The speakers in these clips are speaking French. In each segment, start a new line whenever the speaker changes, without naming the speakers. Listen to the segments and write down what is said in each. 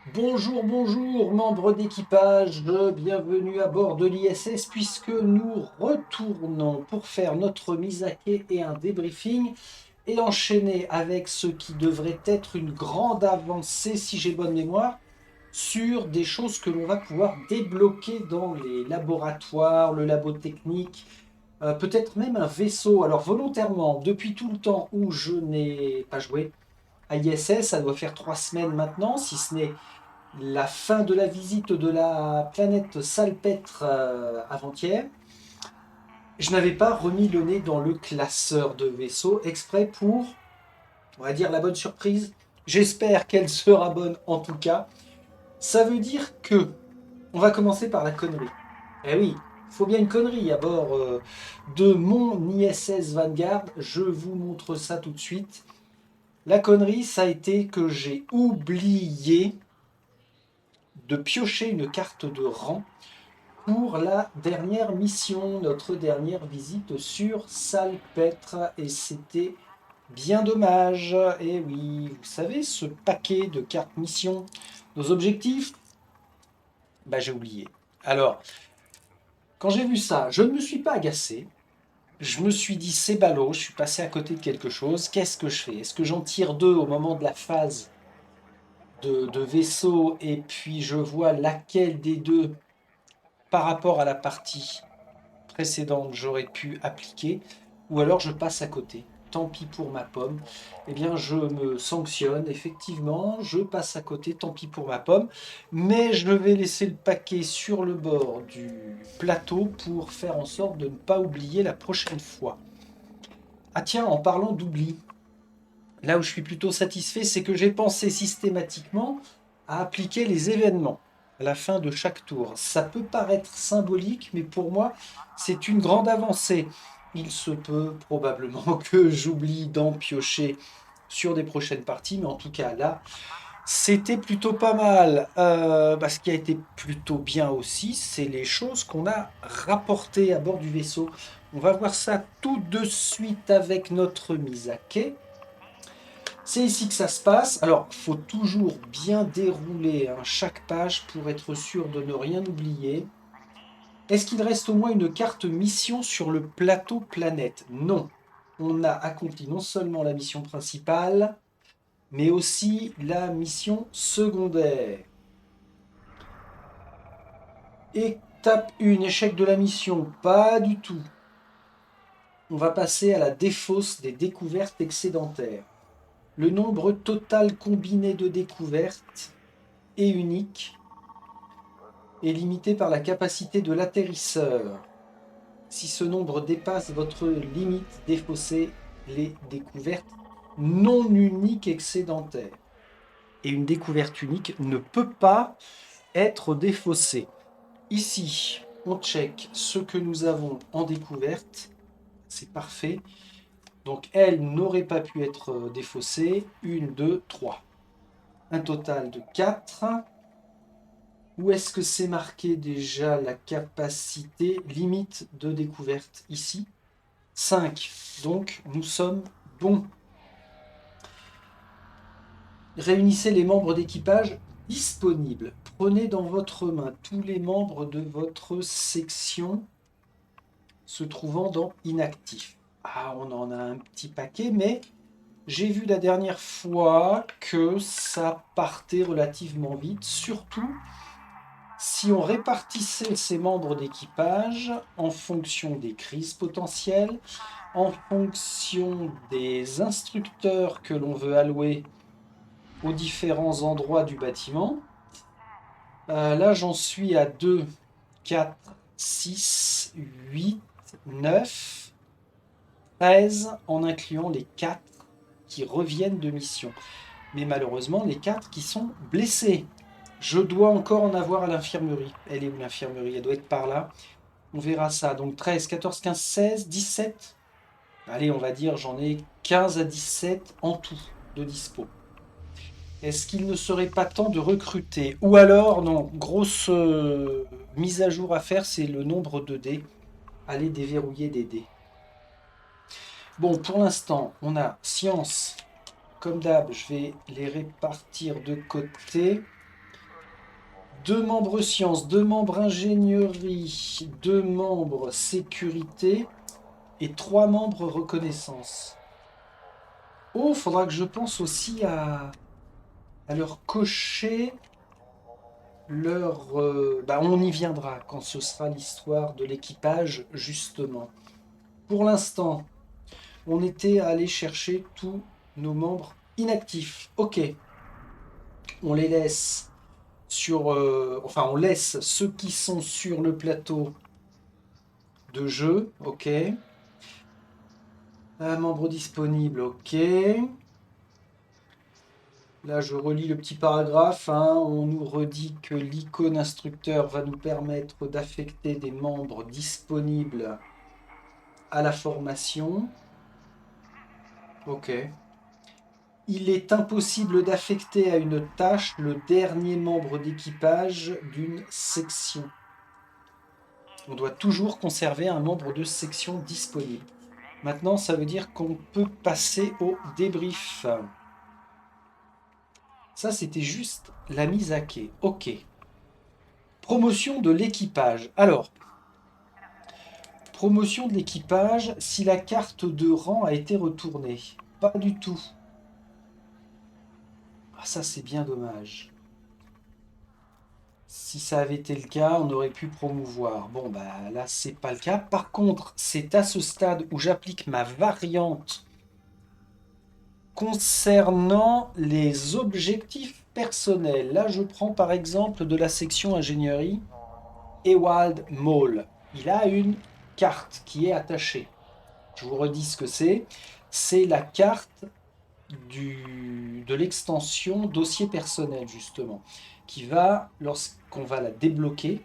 Bonjour, bonjour, membres d'équipage, bienvenue à bord de l'ISS puisque nous retournons pour faire notre mise à quai et un débriefing et enchaîner avec ce qui devrait être une grande avancée, si j'ai bonne mémoire, sur des choses que l'on va pouvoir débloquer dans les laboratoires, le labo technique, peut-être même un vaisseau. Alors volontairement, depuis tout le temps où je n'ai pas joué à ISS, ça doit faire 3 semaines maintenant, si ce n'est la fin de la visite de la planète Salpêtre avant-hier, je n'avais pas remis le nez dans le classeur de vaisseaux exprès pour, on va dire, la bonne surprise. J'espère qu'elle sera bonne en tout cas. Ça veut dire que on va commencer par la connerie. Eh oui, il faut bien une connerie à bord de mon ISS Vanguard. Je vous montre ça tout de suite. La connerie, ça a été que j'ai oublié de piocher une carte de rang pour la dernière mission, notre dernière visite sur Salpêtre. Et c'était bien dommage. Et oui, vous savez, ce paquet de cartes mission, nos objectifs, bah j'ai oublié. Alors, quand j'ai vu ça, je ne me suis pas agacé. Je me suis dit, c'est ballot, je suis passé à côté de quelque chose. Qu'est-ce que je fais? Est-ce que j'en tire deux au moment de la phase de vaisseau et puis je vois laquelle des deux par rapport à la partie précédente j'aurais pu appliquer, ou alors je passe à côté. Tant pis pour ma pomme. Eh bien, je me sanctionne, effectivement, je passe à côté, tant pis pour ma pomme, mais je vais laisser le paquet sur le bord du plateau pour faire en sorte de ne pas oublier la prochaine fois. Ah tiens, en parlant d'oubli, là où je suis plutôt satisfait, c'est que j'ai pensé systématiquement à appliquer les événements à la fin de chaque tour. Ça peut paraître symbolique, mais pour moi, c'est une grande avancée. Il se peut probablement que j'oublie d'en piocher sur des prochaines parties, mais en tout cas là, c'était plutôt pas mal. Ce qui a été plutôt bien aussi, c'est les choses qu'on a rapportées à bord du vaisseau. On va voir ça tout de suite avec notre mise à quai. C'est ici que ça se passe. Alors, il faut toujours bien dérouler chaque page pour être sûr de ne rien oublier. Est-ce qu'il reste au moins une carte mission sur le plateau planète? Non. On a accompli non seulement la mission principale, mais aussi la mission secondaire. Étape 1, échec de la mission. Pas du tout. On va passer à la défausse des découvertes excédentaires. Le nombre total combiné de découvertes est unique est limité par la capacité de l'atterrisseur. Si ce nombre dépasse votre limite, défaussez les découvertes non uniques excédentaires. Et une découverte unique ne peut pas être défaussée. Ici, on check ce que nous avons en découverte. C'est parfait. Donc, elle n'aurait pas pu être défaussée. 1, 2, 3. Un total de 4. Où est-ce que c'est marqué déjà la capacité limite de découverte? Ici, 5. Donc, nous sommes bons. Réunissez les membres d'équipage disponibles. Prenez dans votre main tous les membres de votre section se trouvant dans inactif. Ah, on en a un petit paquet, mais j'ai vu la dernière fois que ça partait relativement vite, surtout si on répartissait ces membres d'équipage en fonction des crises potentielles, en fonction des instructeurs que l'on veut allouer aux différents endroits du bâtiment, là j'en suis à 2, 4, 6, 8, 9, 13 en incluant les 4 qui reviennent de mission. Mais malheureusement les 4 qui sont blessés. Je dois encore en avoir à l'infirmerie. Elle est où l'infirmerie? Elle doit être par là. On verra ça. Donc 13, 14, 15, 16, 17. Allez, on va dire j'en ai 15 à 17 en tout de dispo. Est-ce qu'il ne serait pas temps de recruter? Ou alors, non, grosse mise à jour à faire, c'est le nombre de dés. Allez déverrouiller des dés. Bon, pour l'instant, on a science. Comme d'hab, je vais les répartir de côté. 2 membres sciences, 2 membres ingénierie, 2 membres sécurité et 3 membres reconnaissance. Oh, faudra que je pense aussi à leur cocher leur... bah, on y viendra quand ce sera l'histoire de l'équipage, justement. Pour l'instant, on était à aller chercher tous nos membres inactifs. Ok, on les laisse sur... enfin, on laisse ceux qui sont sur le plateau de jeu. Ok. Un membre disponible. Ok. Là, je relis le petit paragraphe, hein. On nous redit que l'icône instructeur va nous permettre d'affecter des membres disponibles à la formation. Ok. Il est impossible d'affecter à une tâche le dernier membre d'équipage d'une section. On doit toujours conserver un membre de section disponible. Maintenant, ça veut dire qu'on peut passer au débrief. Ça, c'était juste la mise à quai. Ok. Promotion de l'équipage. Alors, promotion de l'équipage si la carte de rang a été retournée. Pas du tout. Ah, ça, c'est bien dommage. Si ça avait été le cas, on aurait pu promouvoir. Bon, bah là, c'est pas le cas. Par contre, c'est à ce stade où j'applique ma variante concernant les objectifs personnels. Là, je prends par exemple de la section ingénierie Ewald Mall. Il a une carte qui est attachée. Je vous redis ce que c'est. C'est la carte de l'extension dossier personnel, justement, qui va, lorsqu'on va la débloquer,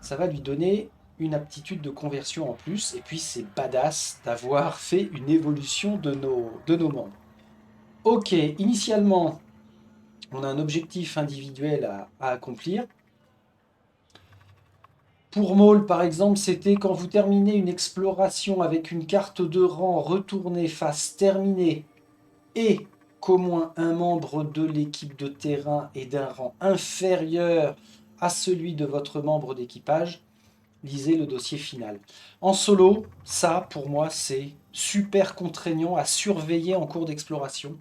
ça va lui donner une aptitude de conversion en plus. Et puis, c'est badass d'avoir fait une évolution de nos membres. Ok, initialement, on a un objectif individuel à accomplir. Pour Maul, par exemple, c'était quand vous terminez une exploration avec une carte de rang retournée face terminée et qu'au moins un membre de l'équipe de terrain est d'un rang inférieur à celui de votre membre d'équipage, lisez le dossier final. En solo, ça, pour moi, c'est super contraignant à surveiller en cours d'exploration.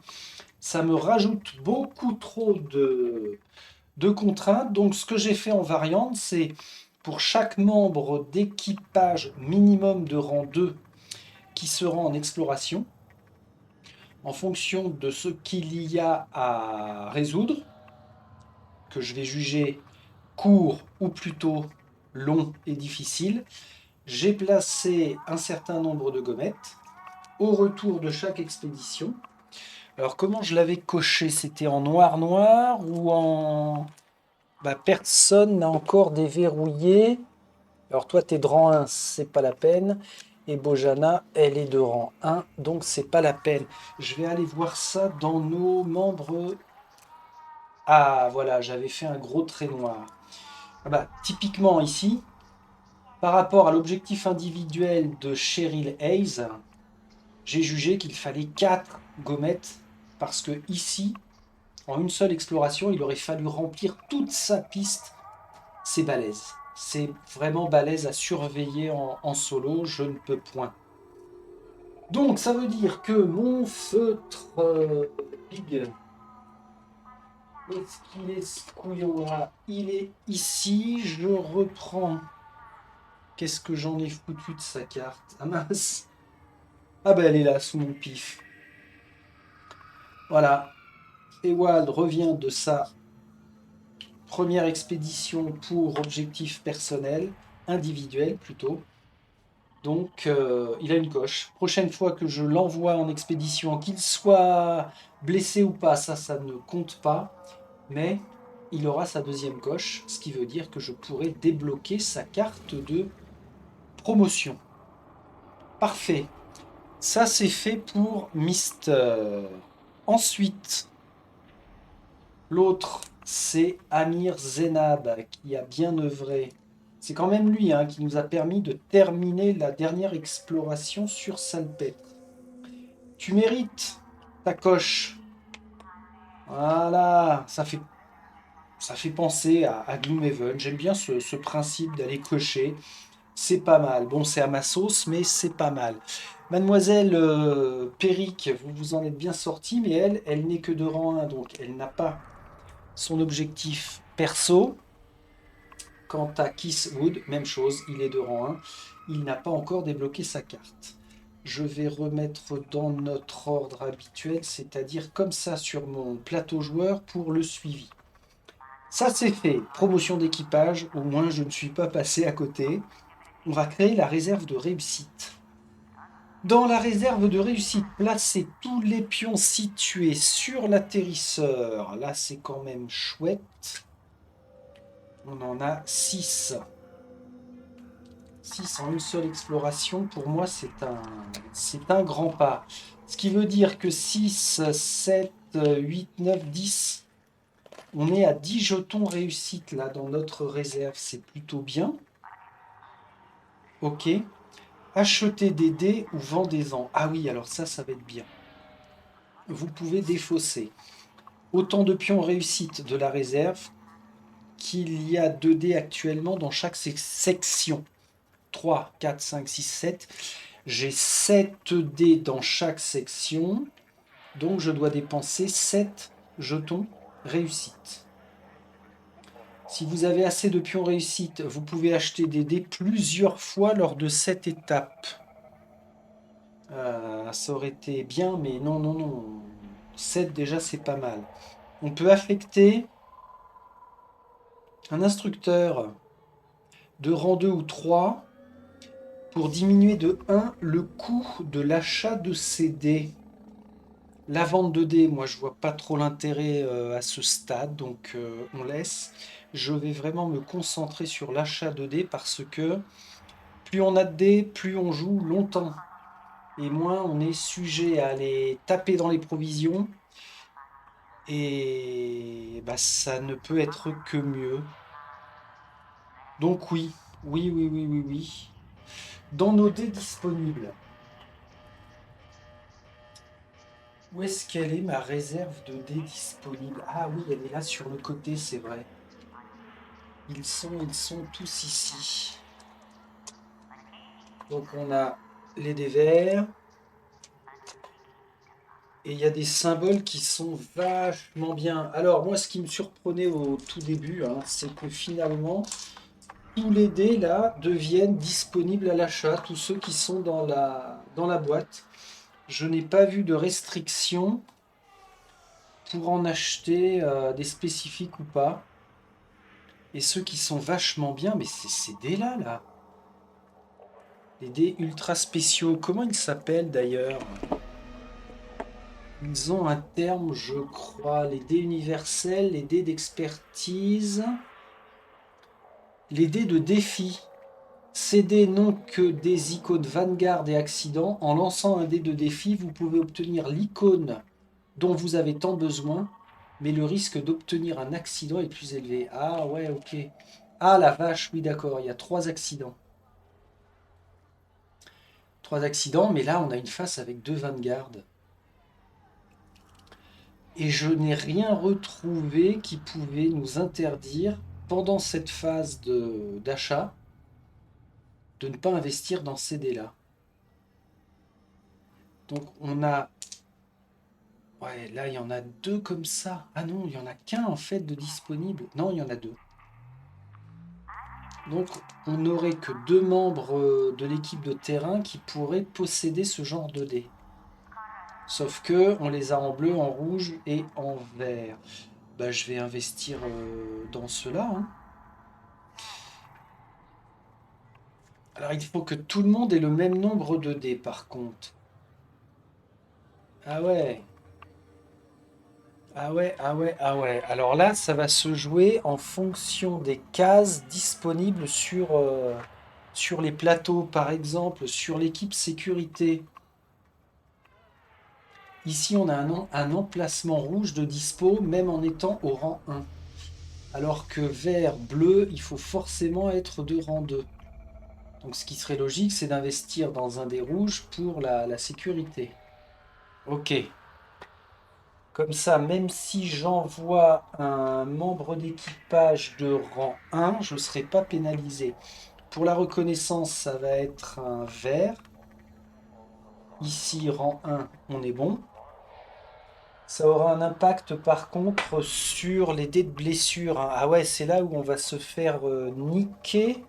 Ça me rajoute beaucoup trop de contraintes. Donc, ce que j'ai fait en variante, c'est pour chaque membre d'équipage minimum de rang 2 qui sera en exploration, en fonction de ce qu'il y a à résoudre, que je vais juger court ou plutôt long et difficile, j'ai placé un certain nombre de gommettes au retour de chaque expédition. Alors comment je l'avais coché? C'était en noir ou en... Bah, personne n'a encore déverrouillé. Alors toi, tu es de rang 1, c'est pas la peine. Et Bojana, elle est de rang 1, donc c'est pas la peine. Je vais aller voir ça dans nos membres. Ah, voilà, j'avais fait un gros trait noir. Ah bah, typiquement ici, par rapport à l'objectif individuel de Cheryl Hayes, j'ai jugé qu'il fallait 4 gommettes parce que ici, en une seule exploration, il aurait fallu remplir toute sa piste. C'est balèze. C'est vraiment balèze à surveiller en solo, je ne peux point. Donc ça veut dire que mon feutre Big, est-ce qu'il est ce couillon-là? Il est ici, je reprends. Qu'est-ce que j'en ai foutu de sa carte? Ah mince. Ah ben elle est là, sous mon pif. Voilà. Ewald revient de sa première expédition pour objectif personnel, individuel plutôt. Donc, il a une coche. Prochaine fois que je l'envoie en expédition, qu'il soit blessé ou pas, ça ne compte pas. Mais il aura sa deuxième coche, ce qui veut dire que je pourrai débloquer sa carte de promotion. Parfait. Ça, c'est fait pour Mister. Ensuite, l'autre, c'est Amir Zenab, qui a bien œuvré. C'est quand même lui qui nous a permis de terminer la dernière exploration sur Salpêtre. Tu mérites ta coche. Voilà, ça fait Ça fait penser à Gloomhaven. J'aime bien ce principe d'aller cocher. C'est pas mal. Bon, c'est à ma sauce, mais c'est pas mal. Mademoiselle Perrick, vous vous en êtes bien sortie, mais elle n'est que de rang 1, donc elle n'a pas son objectif perso. Quant à Kisswood, même chose, il est de rang 1. Il n'a pas encore débloqué sa carte. Je vais remettre dans notre ordre habituel, c'est-à-dire comme ça sur mon plateau joueur pour le suivi. Ça c'est fait. Promotion d'équipage, au moins je ne suis pas passé à côté. On va créer la réserve de réussite. Dans la réserve de réussite, placez tous les pions situés sur l'atterrisseur. Là, c'est quand même chouette. On en a 6. 6 en une seule exploration, pour moi, c'est un grand pas. Ce qui veut dire que 6, 7, 8, 9, 10, on est à 10 jetons réussite là dans notre réserve. C'est plutôt bien. Ok. Achetez des dés ou vendez-en. Ah oui, alors ça va être bien. Vous pouvez défausser autant de pions réussite de la réserve qu'il y a 2 dés actuellement dans chaque section. 3, 4, 5, 6, 7. J'ai 7 dés dans chaque section, donc je dois dépenser 7 jetons réussite. Si vous avez assez de pions réussite, vous pouvez acheter des dés plusieurs fois lors de cette étape. Ça aurait été bien, mais non, non, non. 7 déjà, c'est pas mal. On peut affecter un instructeur de rang 2 ou 3 pour diminuer de 1 le coût de l'achat de ces dés. La vente de dés, moi je vois pas trop l'intérêt à ce stade, donc on laisse. Je vais vraiment me concentrer sur l'achat de dés parce que plus on a de dés, plus on joue longtemps. Et moins on est sujet à aller taper dans les provisions. Et bah, ça ne peut être que mieux. Donc oui, oui, oui, oui, oui, oui. Dans nos dés disponibles, où est-ce qu'elle est ma réserve de dés disponible? Ah oui, elle est là sur le côté, c'est vrai. Ils sont tous ici. Donc on a les dés verts. Et il y a des symboles qui sont vachement bien. Alors moi, ce qui me surprenait au tout début, hein, c'est que finalement, tous les dés là deviennent disponibles à l'achat, tous ceux qui sont dans la boîte. Je n'ai pas vu de restriction pour en acheter des spécifiques ou pas. Et ceux qui sont vachement bien, mais c'est ces dés-là, là. Les dés ultra spéciaux. Comment ils s'appellent d'ailleurs? Ils ont un terme, je crois. Les dés universels, les dés d'expertise, les dés de défi. Ces dés n'ont que des icônes Vanguard et accident. En lançant un dé de défi, vous pouvez obtenir l'icône dont vous avez tant besoin, mais le risque d'obtenir un accident est plus élevé. Ah ouais, ok. Ah la vache, oui d'accord, il y a 3 accidents. 3 accidents, mais là on a une face avec 2 Vanguard. Et je n'ai rien retrouvé qui pouvait nous interdire, pendant cette phase d'achat, de ne pas investir dans ces dés-là. Donc on a... Ouais, là il y en a 2 comme ça. Ah non, il n'y en a qu'un en fait de disponible. Non, il y en a 2. Donc on n'aurait que 2 membres de l'équipe de terrain qui pourraient posséder ce genre de dés. Sauf que on les a en bleu, en rouge et en vert. Bah, je vais investir dans ceux-là, hein. Alors il faut que tout le monde ait le même nombre de dés par contre. Ah ouais. Ah ouais, ah ouais, ah ouais. Alors là, ça va se jouer en fonction des cases disponibles sur les plateaux. Par exemple, sur l'équipe sécurité. Ici, on a un emplacement rouge de dispo, même en étant au rang 1. Alors que vert, bleu, il faut forcément être de rang 2. Donc ce qui serait logique, c'est d'investir dans un des rouges pour la sécurité. Ok. Comme ça, même si j'envoie un membre d'équipage de rang 1, je ne serai pas pénalisé. Pour la reconnaissance, ça va être un vert. Ici, rang 1, on est bon. Ça aura un impact par contre sur les dés de blessure, hein. Ah ouais, c'est là où on va se faire niquer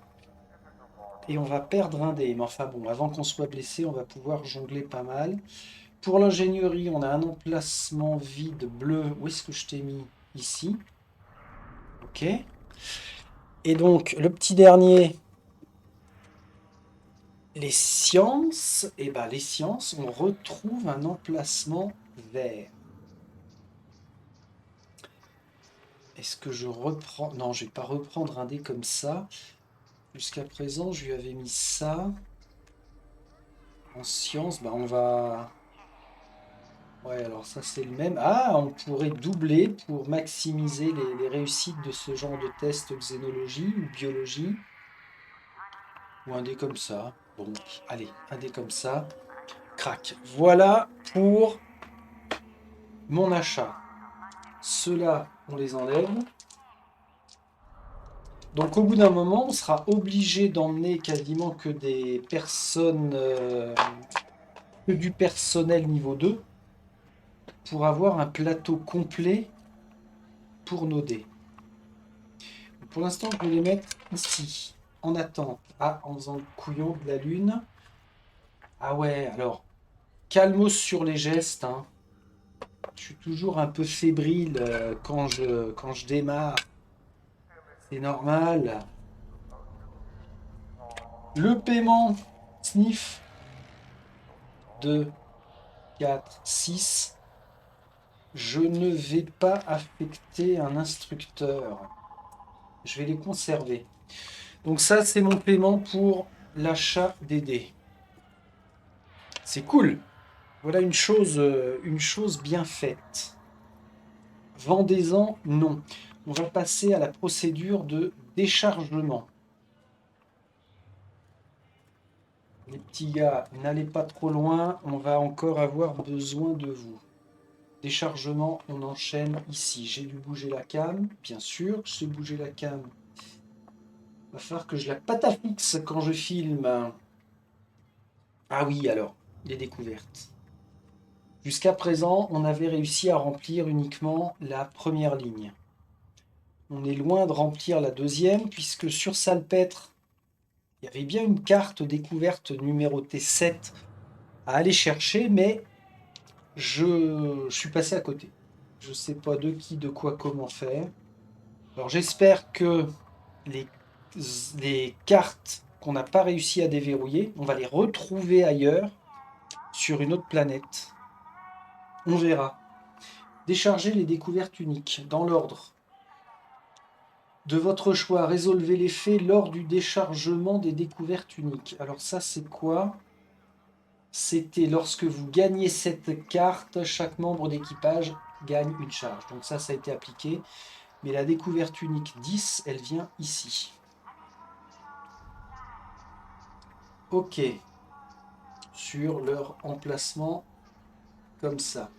et on va perdre un dé. Mais enfin bon, avant qu'on soit blessé, on va pouvoir jongler pas mal. Pour l'ingénierie, on a un emplacement vide bleu. Où est-ce que je t'ai mis? Ici. Ok. Et donc, le petit dernier, les sciences. Et ben, les sciences, on retrouve un emplacement vert. Est-ce que je reprends? Non, je vais pas reprendre un dé comme ça. Jusqu'à présent, je lui avais mis ça. En sciences, bah on va... Ouais, alors ça c'est le même. Ah, on pourrait doubler pour maximiser les réussites de ce genre de test xénologie ou biologie. Ou un dé comme ça. Bon, allez, un dé comme ça. Crac. Voilà pour mon achat. Ceux-là, on les enlève. Donc au bout d'un moment, on sera obligé d'emmener quasiment que des personnes, que du personnel niveau 2 pour avoir un plateau complet pour nos dés. Pour l'instant, je vais les mettre ici, en attente. Ah, en faisant le couillon de la lune. Ah ouais, alors, calmos sur les gestes, hein. Je suis toujours un peu fébrile quand je démarre. C'est normal. Le paiement, sniff, 2, 4, 6. Je ne vais pas affecter un instructeur. Je vais les conserver. Donc ça, c'est mon paiement pour l'achat des dés. C'est cool. Voilà une chose bien faite. Vendez-en, non. On va passer à la procédure de déchargement. Les petits gars, n'allez pas trop loin, on va encore avoir besoin de vous. Déchargement, on enchaîne ici. J'ai dû bouger la cam, bien sûr, je sais bouger la cam. Va falloir que je la patafixe quand je filme. Ah oui, alors, les découvertes. Jusqu'à présent, on avait réussi à remplir uniquement la première ligne. On est loin de remplir la deuxième, puisque sur Salpêtre, il y avait bien une carte découverte numérotée 7 à aller chercher, mais je suis passé à côté. Je ne sais pas de qui, de quoi, comment faire. Alors j'espère que les, les cartes qu'on n'a pas réussi à déverrouiller, on va les retrouver ailleurs, sur une autre planète. On verra. Décharger les découvertes uniques, dans l'ordre de votre choix. Résolvez les faits lors du déchargement des découvertes uniques. Alors ça, c'est quoi? C'était lorsque vous gagnez cette carte, chaque membre d'équipage gagne une charge. Donc ça a été appliqué. Mais la découverte unique 10, elle vient ici. OK. Sur leur emplacement, comme ça.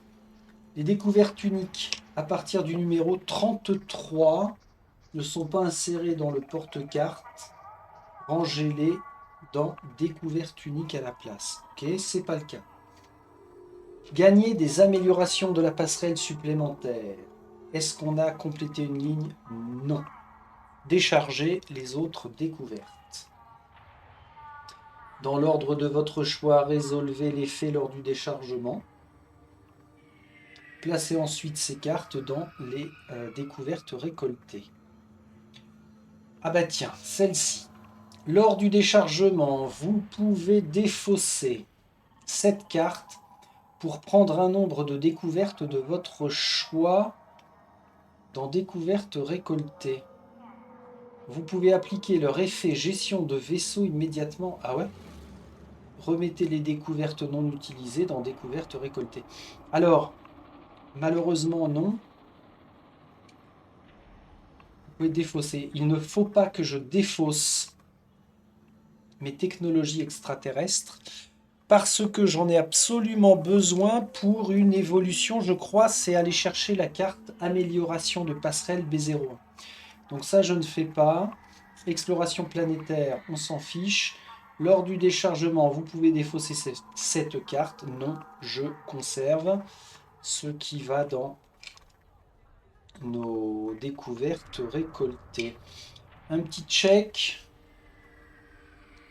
Les découvertes uniques, à partir du numéro 33, ne sont pas insérées dans le porte-carte. Rangez-les dans découverte unique à la place. OK, c'est pas le cas. Gagner des améliorations de la passerelle supplémentaire. Est-ce qu'on a complété une ligne? Non. Décharger les autres découvertes. Dans l'ordre de votre choix, résolvez les faits lors du déchargement. Placez ensuite ces cartes dans les découvertes récoltées. Ah bah tiens, celle-ci. Lors du déchargement, vous pouvez défausser cette carte pour prendre un nombre de découvertes de votre choix dans découvertes récoltées. Vous pouvez appliquer leur effet gestion de vaisseau immédiatement. Ah ouais? Remettez les découvertes non utilisées dans découvertes récoltées. Alors, malheureusement non. Vous pouvez défausser. Il ne faut pas que je défausse mes technologies extraterrestres parce que j'en ai absolument besoin pour une évolution, je crois, c'est aller chercher la carte amélioration de passerelle B01. Donc ça, je ne fais pas. Exploration planétaire, on s'en fiche. Lors du déchargement, vous pouvez défausser cette carte. Non, je conserve. Ce qui va dans nos découvertes récoltées. Un petit check.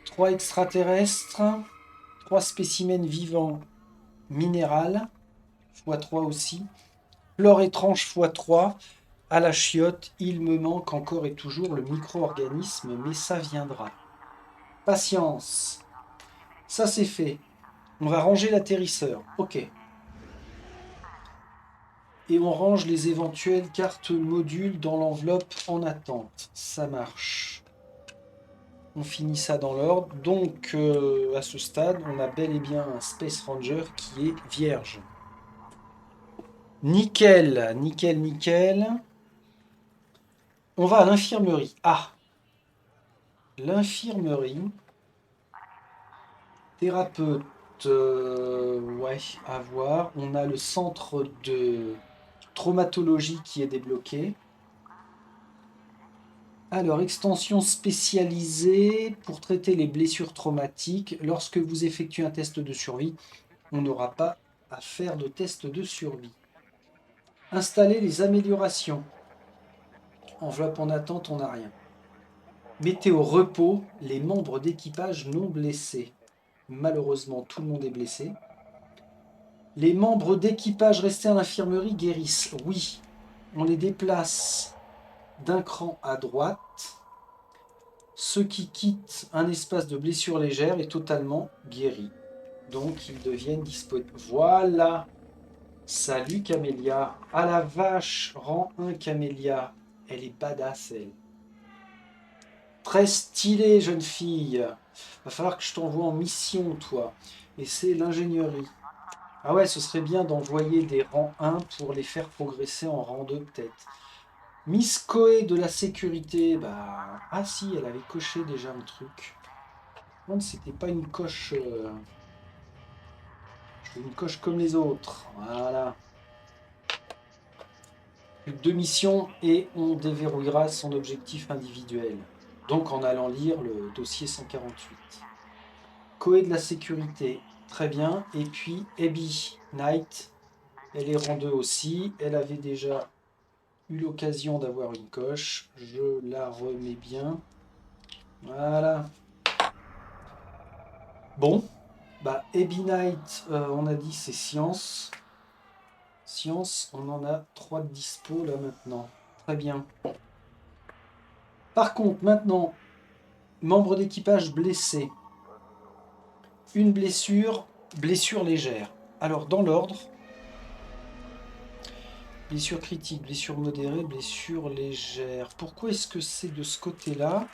3 extraterrestres. 3 spécimens vivants minéral. x3 aussi. Flore étrange x3. À la chiotte, il me manque encore et toujours le micro-organisme, mais ça viendra. Patience. Ça c'est fait. On va ranger l'atterrisseur. Ok. Et on range les éventuelles cartes modules dans l'enveloppe en attente. Ça marche. On finit ça dans l'ordre. Donc, à ce stade, on a bel et bien un Space Ranger qui est vierge. Nickel, nickel, nickel. On va à l'infirmerie. Ah, l'infirmerie. Thérapeute, ouais, à voir. On a le centre de traumatologie qui est débloqué. Alors, extension spécialisée pour traiter les blessures traumatiques. Lorsque vous effectuez un test de survie, on n'aura pas à faire de test de survie. Installer les améliorations. Enveloppe en attente, on n'a rien. Mettez au repos les membres d'équipage non blessés. Malheureusement, tout le monde est blessé. Les membres d'équipage restés à l'infirmerie guérissent. Oui, on les déplace d'un cran à droite. Ceux qui quittent un espace de blessure légère est totalement guéri. Donc, ils deviennent disponibles. Voilà. Salut Camélia. Ah la vache, rang 1 Camélia. Elle est badass, elle. Très stylée, jeune fille. Va falloir que je t'envoie en mission, toi. Et c'est l'ingénierie. Ah ouais, ce serait bien d'envoyer des rangs 1 pour les faire progresser en rang 2, peut-être. Miss Coé de la sécurité, bah... Ah si, elle avait coché déjà un truc. Non, c'était pas une coche... Une coche comme les autres. Voilà. Plus que 2 missions et on déverrouillera son objectif individuel. Donc en allant lire le dossier 148. Coé de la sécurité, très bien. Et puis Abby Knight, elle est rang 2 aussi. Elle avait déjà eu l'occasion d'avoir une coche. Je la remets bien. Voilà. Bon, bah Abby Knight, on a dit c'est science. Science, on en a 3 de dispo là maintenant. Très bien. Par contre, maintenant, membre d'équipage blessé. Une blessure, blessure légère. Alors, dans l'ordre, blessure critique, blessure modérée, blessure légère. Pourquoi est-ce que c'est de ce côté-là?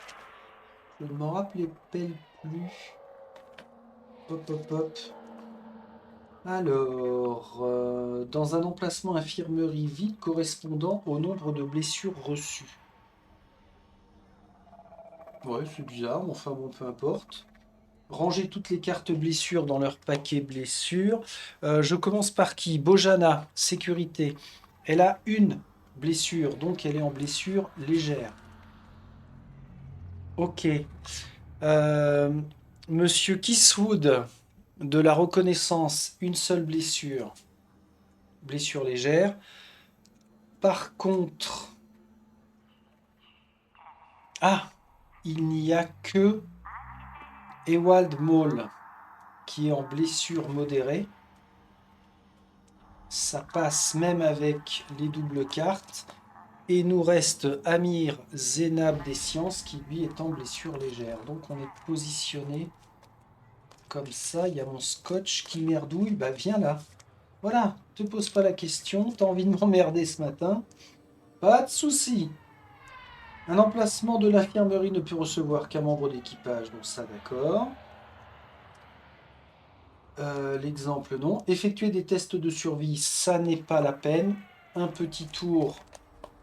Je ne m'en rappelais plus. Hop, hop, hop. Alors, dans un emplacement infirmerie vide correspondant au nombre de blessures reçues. Ouais, c'est bizarre, mais enfin bon, peu importe. Ranger toutes les cartes blessures dans leur paquet blessures. Je commence par qui? Bojana, sécurité. Elle a une blessure, donc elle est en blessure légère. Ok. Euh, Monsieur Kisswood, de la reconnaissance, une seule blessure. Blessure légère. Par contre... Ah, il n'y a que Ewald Maul qui est en blessure modérée. Ça passe même avec les doubles cartes. Et nous reste Amir Zénab des sciences qui lui est en blessure légère. Donc on est positionné comme ça. Il y a mon scotch qui merdouille. Bah viens là. Voilà, te pose pas la question. T'as envie de m'emmerder ce matin? Pas de souci. Un emplacement de l'infirmerie ne peut recevoir qu'un membre d'équipage. Donc ça d'accord. L'exemple non. Effectuer des tests de survie, ça n'est pas la peine. Un petit tour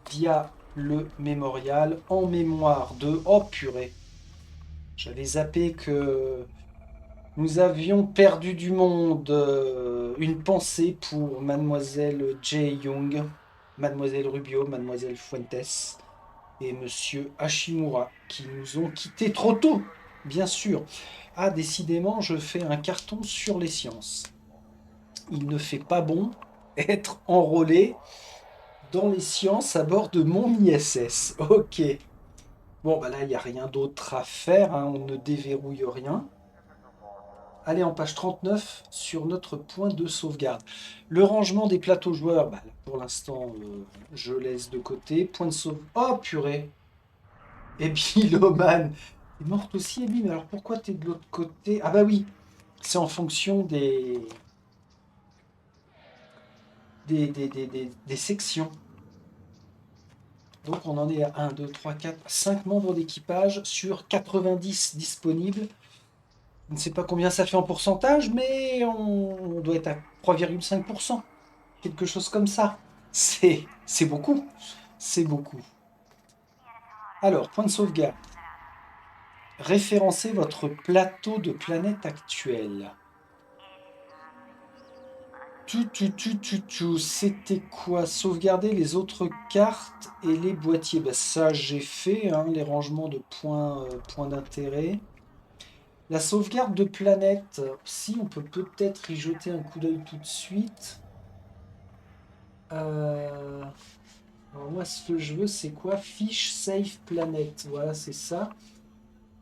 via le mémorial en mémoire de... Oh purée. J'avais zappé que Nous avions perdu du monde. Une pensée pour Mademoiselle J. Young, Mademoiselle Rubio, Mademoiselle Fuentes et Monsieur Hashimura qui nous ont quittés trop tôt, bien sûr. Ah, décidément, je fais un carton sur les sciences. Il ne fait pas bon être enrôlé dans les sciences à bord de mon ISS. Ok. Bon, bah là, il n'y a rien d'autre à faire, hein, on ne déverrouille rien. Allez, en page 39, sur notre point de sauvegarde. Le rangement des plateaux joueurs, bah, pour l'instant, je laisse de côté. Point de sauve... Oh, purée. Et puis, Loman est morte aussi, Amy, mais alors pourquoi tu es de l'autre côté? Ah bah oui, c'est en fonction des sections. Donc on en est à 1, 2, 3, 4, 5 membres d'équipage sur 90 disponibles. Je ne sais pas combien ça fait en pourcentage, mais on doit être à 3,5%. Quelque chose comme ça. C'est beaucoup. C'est beaucoup. Alors, point de sauvegarde. Référencez votre plateau de planète actuel. C'était quoi? Sauvegarder les autres cartes et les boîtiers. Bah, ça, j'ai fait, hein, les rangements de points d'intérêt. La sauvegarde de planète, si on peut peut-être y jeter un coup d'œil tout de suite. Euh, alors moi, ce que je veux, c'est quoi? Fiche Save Planet. Voilà, c'est ça.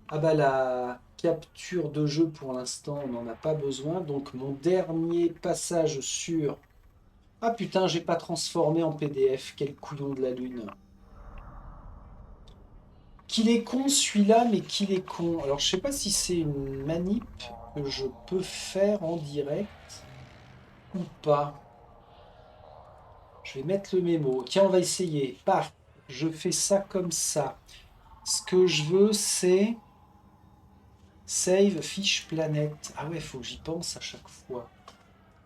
Ah bah la capture de jeu, pour l'instant, on n'en a pas besoin. Donc mon dernier passage sur... Ah putain, j'ai pas transformé en PDF. Quel couillon de la lune. Qu'il est con celui-là, mais qu'il est con. Alors je sais pas si c'est une manip que je peux faire en direct ou pas. Je vais mettre le mémo. Tiens, on va essayer. Paf, je fais ça comme ça. Ce que je veux, c'est save fiche planète. Ah ouais, faut que j'y pense à chaque fois.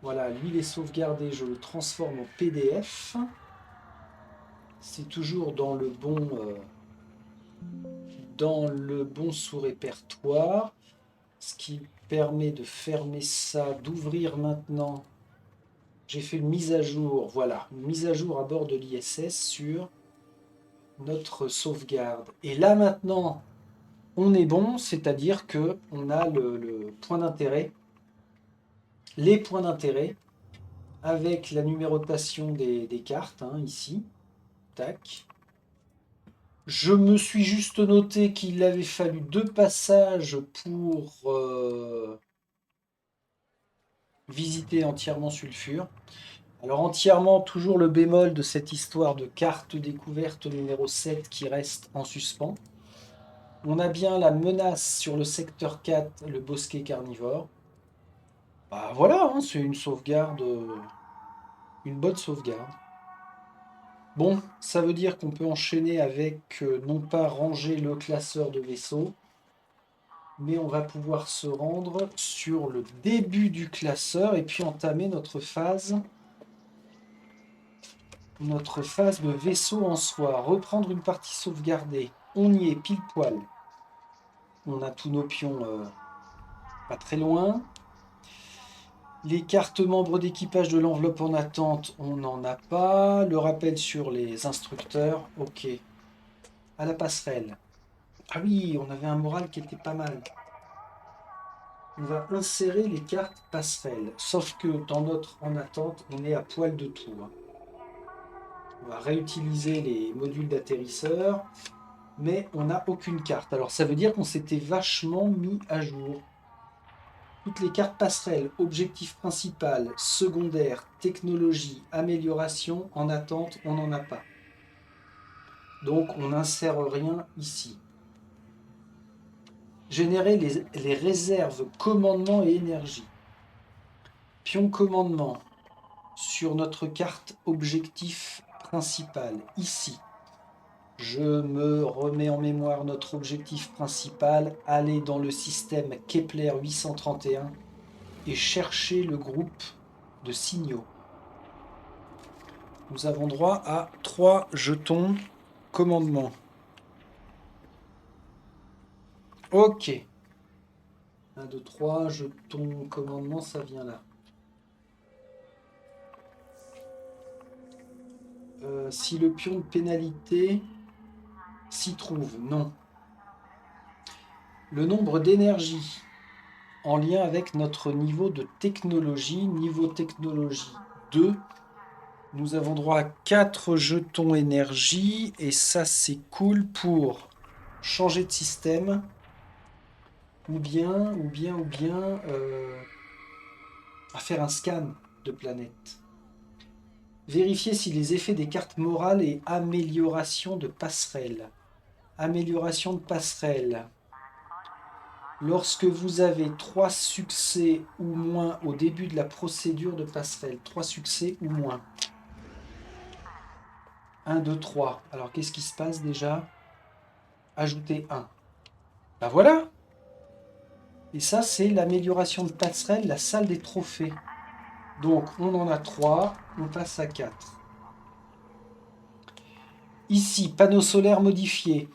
Voilà, lui il est sauvegardé, je le transforme en PDF. C'est toujours dans le bon sous-répertoire. Ce qui permet de fermer ça, d'ouvrir maintenant. J'ai fait une mise à jour, voilà, une mise à jour à bord de l'ISS sur notre sauvegarde. Et là maintenant, on est bon, c'est-à-dire que on a le point d'intérêt, les points d'intérêt, avec la numérotation des cartes, hein, ici. Tac. Je me suis juste noté qu'il avait fallu 2 passages pour visiter entièrement Sulfure. Alors entièrement, toujours le bémol de cette histoire de carte découverte numéro 7 qui reste en suspens. On a bien la menace sur le secteur 4, le bosquet carnivore. Bah voilà, hein, c'est une sauvegarde, une bonne sauvegarde. Bon, ça veut dire qu'on peut enchaîner avec non pas ranger le classeur de vaisseau, mais on va pouvoir se rendre sur le début du classeur et puis entamer notre phase de vaisseau en soi. Reprendre une partie sauvegardée. On y est pile poil. On a tous nos pions pas très loin. Les cartes membres d'équipage de l'enveloppe en attente, on n'en a pas. Le rappel sur les instructeurs, ok. À la passerelle. Ah oui, on avait un moral qui était pas mal. On va insérer les cartes passerelles. Sauf que dans notre en attente, on est à poil de tout, hein. On va réutiliser les modules d'atterrisseur, mais on n'a aucune carte. Alors ça veut dire qu'on s'était vachement mis à jour. Toutes les cartes passerelles, objectif principal, secondaire, technologie, amélioration, en attente, on n'en a pas. Donc on n'insère rien ici. Générer les réserves commandement et énergie. Pion commandement sur notre carte objectif principal, ici. Je me remets en mémoire notre objectif principal, aller dans le système Kepler 831 et chercher le groupe de signaux. Nous avons droit à 3 jetons commandement. Ok. 1, 2, 3, jeton commandement, ça vient là. Si le pion de pénalité s'y trouve, non. Le nombre d'énergie en lien avec notre niveau de technologie, niveau technologie 2, nous avons droit à 4 jetons énergie et ça c'est cool pour changer de système ou bien à faire un scan de planète. Vérifier si les effets des cartes morales et amélioration de passerelle. Amélioration de passerelle. Lorsque vous avez 3 succès ou moins au début de la procédure de passerelle. 3 succès ou moins. 1, 2, 3. Alors qu'est-ce qui se passe déjà? Ajouter 1. Ben voilà. Et ça c'est l'amélioration de passerelle, la salle des trophées. Donc on en a 3, on passe à 4. Ici, panneau solaire modifié.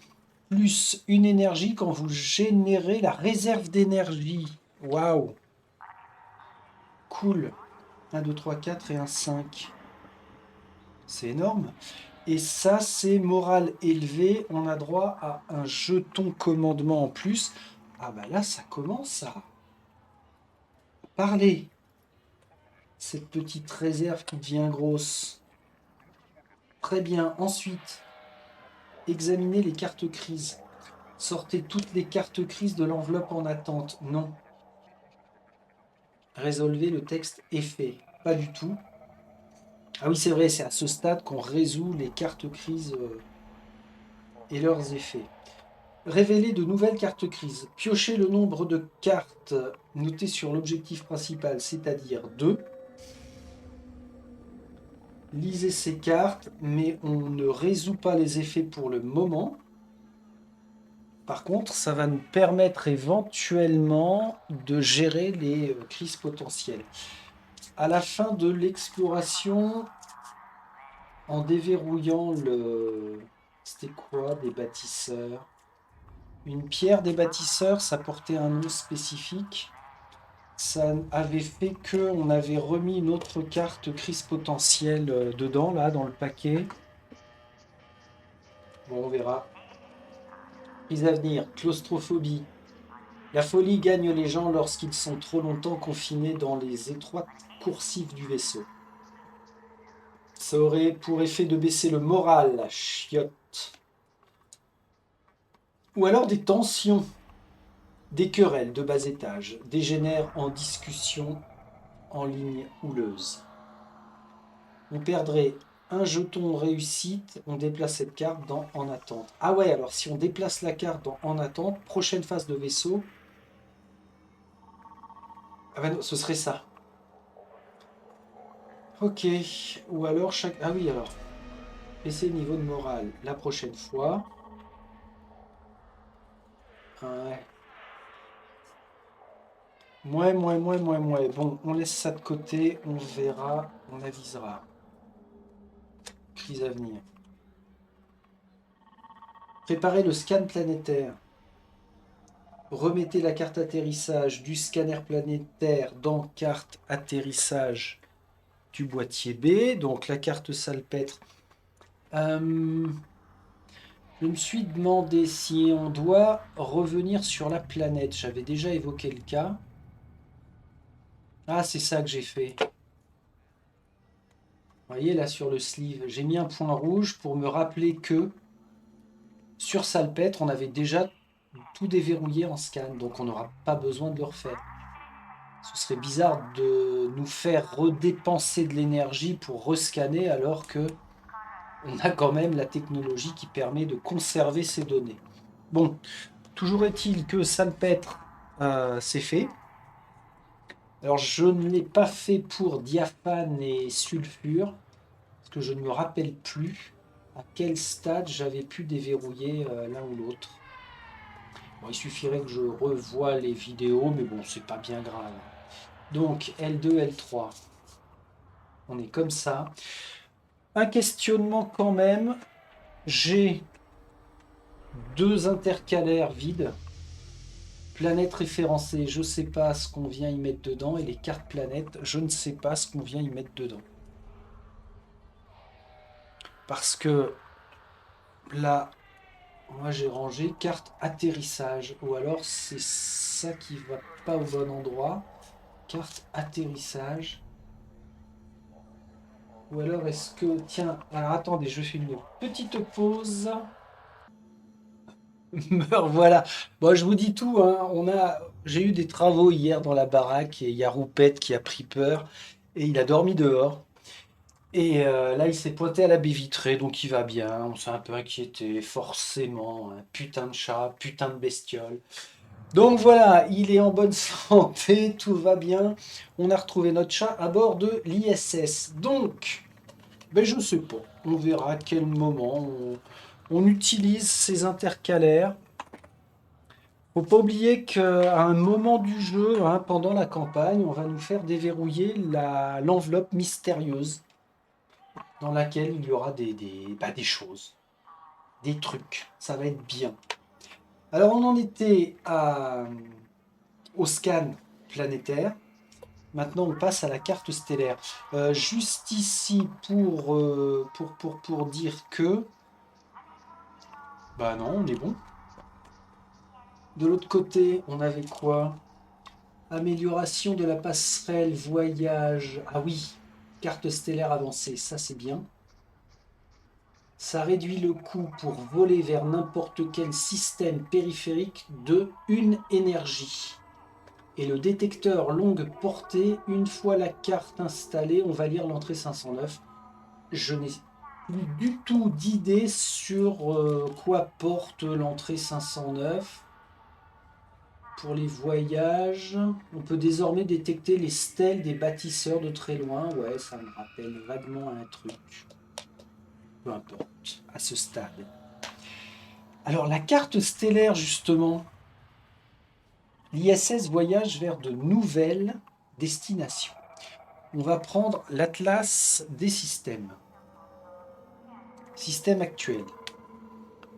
Plus une énergie quand vous générez la réserve d'énergie. Waouh. Cool. 1, 2, 3, 4 et un 5. C'est énorme. Et ça, c'est morale élevée. On a droit à un jeton commandement en plus. Ah bah là, ça commence à parler. Cette petite réserve qui devient grosse. Très bien. Ensuite, examinez les cartes crises. Sortez toutes les cartes crises de l'enveloppe en attente. Non. Résolvez le texte effet. Pas du tout. Ah oui, c'est vrai, c'est à ce stade qu'on résout les cartes crises et leurs effets. Révéler de nouvelles cartes crises. Piochez le nombre de cartes notées sur l'objectif principal, c'est-à-dire 2. Lisez ces cartes, mais on ne résout pas les effets pour le moment. Par contre, ça va nous permettre éventuellement de gérer les crises potentielles. À la fin de l'exploration, en déverrouillant le... C'était quoi des bâtisseurs? Une pierre des bâtisseurs, ça portait un nom spécifique. Ça avait fait que on avait remis une autre carte crise potentielle dedans, là, dans le paquet. Bon, on verra. Crise à venir, claustrophobie. La folie gagne les gens lorsqu'ils sont trop longtemps confinés dans les étroites coursives du vaisseau. Ça aurait pour effet de baisser le moral, la chiotte. Ou alors des tensions. Des querelles de bas étage dégénèrent en discussion en ligne houleuse. On perdrait un jeton réussite, on déplace cette carte dans en attente. Ah ouais, alors si on déplace la carte dans en attente, prochaine phase de vaisseau. Ah ben non, ce serait ça. Ok, ou alors chaque... Ah oui, alors. Baisser le niveau de morale la prochaine fois. Ouais. Moins. Bon, on laisse ça de côté, on verra, on avisera. Crise à venir. Préparez le scan planétaire. Remettez la carte atterrissage du scanner planétaire dans carte atterrissage du boîtier B. Donc la carte salpêtre. Je me suis demandé si on doit revenir sur la planète. J'avais déjà évoqué le cas. Ah, c'est ça que j'ai fait. Vous voyez là sur le sleeve, j'ai mis un point rouge pour me rappeler que sur Salpêtre, on avait déjà tout déverrouillé en scan, donc on n'aura pas besoin de le refaire. Ce serait bizarre de nous faire redépenser de l'énergie pour rescanner alors que on a quand même la technologie qui permet de conserver ces données. Bon, toujours est-il que Salpêtre, c'est fait. Alors je ne l'ai pas fait pour diaphane et sulfure, parce que je ne me rappelle plus à quel stade j'avais pu déverrouiller l'un ou l'autre. Bon, il suffirait que je revoie les vidéos, mais bon, c'est pas bien grave. Donc L2, L3. On est comme ça. Un questionnement quand même. J'ai 2 intercalaires vides. Planète référencée, je ne sais pas ce qu'on vient y mettre dedans. Et les cartes planètes, je ne sais pas ce qu'on vient y mettre dedans. Parce que là, moi j'ai rangé carte atterrissage. Ou alors c'est ça qui va pas au bon endroit. Carte atterrissage. Ou alors est-ce que... Tiens, alors attendez, je fais une petite pause. Meurt, voilà. Bon, je vous dis tout, hein. J'ai eu des travaux hier dans la baraque et il y a Roupette qui a pris peur et il a dormi dehors. Et là, il s'est pointé à la baie vitrée, donc il va bien. On s'est un peu inquiété, forcément. Un putain de chat, putain de bestiole. Donc voilà, il est en bonne santé, tout va bien. On a retrouvé notre chat à bord de l'ISS. Donc, ben je sais pas. On verra à quel moment on utilise ces intercalaires. Faut pas oublier qu'à un moment du jeu, hein, pendant la campagne, on va nous faire déverrouiller l'enveloppe mystérieuse dans laquelle il y aura des choses, des trucs. Ça va être bien. Alors on en était au scan planétaire. Maintenant on passe à la carte stellaire. Juste ici pour dire que... Bah non, on est bon. De l'autre côté, on avait quoi? Amélioration de la passerelle, voyage. Ah oui, carte stellaire avancée, ça c'est bien. Ça réduit le coût pour voler vers n'importe quel système périphérique de une énergie. Et le détecteur longue portée, une fois la carte installée, on va lire l'entrée 509. Je n'ai plus du tout d'idée sur quoi porte l'entrée 509. Pour les voyages, on peut désormais détecter les stèles des bâtisseurs de très loin. Ouais, ça me rappelle vaguement un truc. Peu importe, à ce stade. Alors, la carte stellaire, justement, l'ISS voyage vers de nouvelles destinations. On va prendre l'atlas des systèmes. Système actuel.